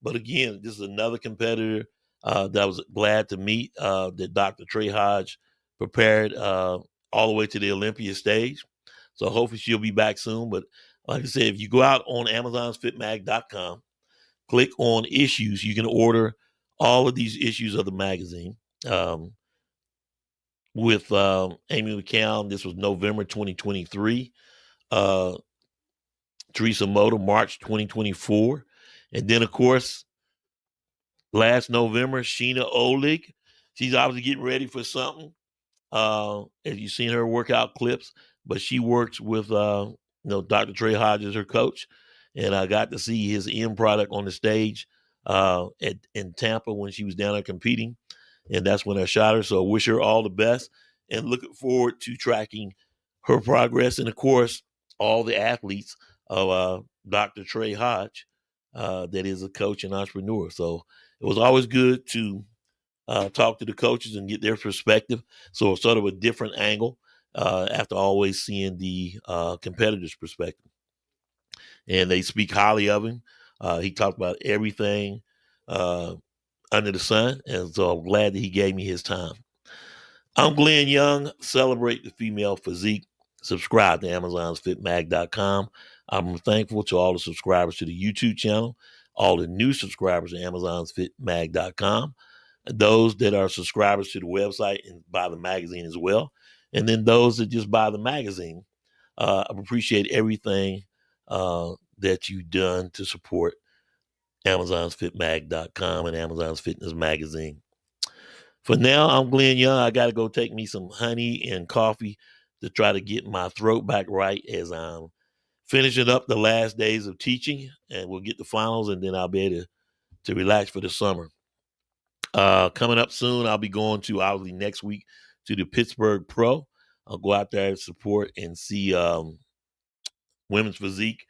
Speaker 1: But again, this is another competitor that I was glad to meet, that Dr. Trey Hodge prepared all the way to the Olympia stage. So hopefully she'll be back soon. But like I said, if you go out on AmazonsFitMag.com, click on issues, you can order all of these issues of the magazine. With Amy McCown, this was November 2023. Teresa Moto, March 2024. And then, of course, last November, Sheena Olig. She's obviously getting ready for something. As you've seen her workout clips, but she works with Dr. Trey Hodge as her coach, and I got to see his end product on the stage in Tampa when she was down there competing, and that's when I shot her. So I wish her all the best, and looking forward to tracking her progress, and of course all the athletes of Dr. Trey Hodge, that is a coach and entrepreneur. So it was always good to talk to the coaches and get their perspective. So it's sort of a different angle after always seeing the competitors' perspective. And they speak highly of him. He talked about everything under the sun. And so I'm glad that he gave me his time. I'm Glenn Young. Celebrate the female physique. Subscribe to AmazonsFitMag.com. I'm thankful to all the subscribers to the YouTube channel, all the new subscribers to AmazonsFitMag.com, those that are subscribers to the website and buy the magazine as well, and then those that just buy the magazine. I appreciate everything that you've done to support AmazonsFitMag.com and Amazon's Fitness Magazine. For now, I'm Glenn Young. I got to go take me some honey and coffee to try to get my throat back right as I'm finishing up the last days of teaching, and we'll get the finals, and then I'll be able to relax for the summer. Coming up soon, I'll be going to obviously next week to the Pittsburgh Pro. I'll go out there and support and see women's physique,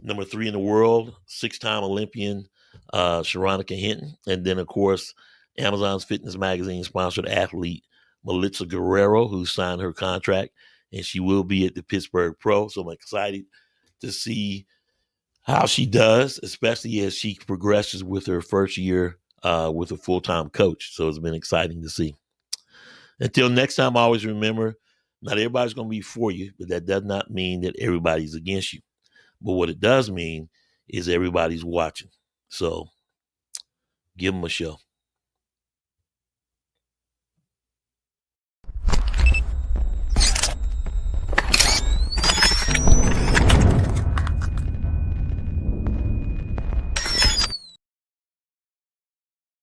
Speaker 1: number 3 in the world, 6-time Olympian Sharonica Hinton. And then, of course, Amazon's Fitness Magazine sponsored athlete Melissa Guerrero, who signed her contract, and she will be at the Pittsburgh Pro. So I'm excited to see how she does, especially as she progresses with her first year with a full-time coach. So it's been exciting to see. Until next time, always remember, not everybody's going to be for you, but that does not mean that everybody's against you. But what it does mean is everybody's watching. So give them a show.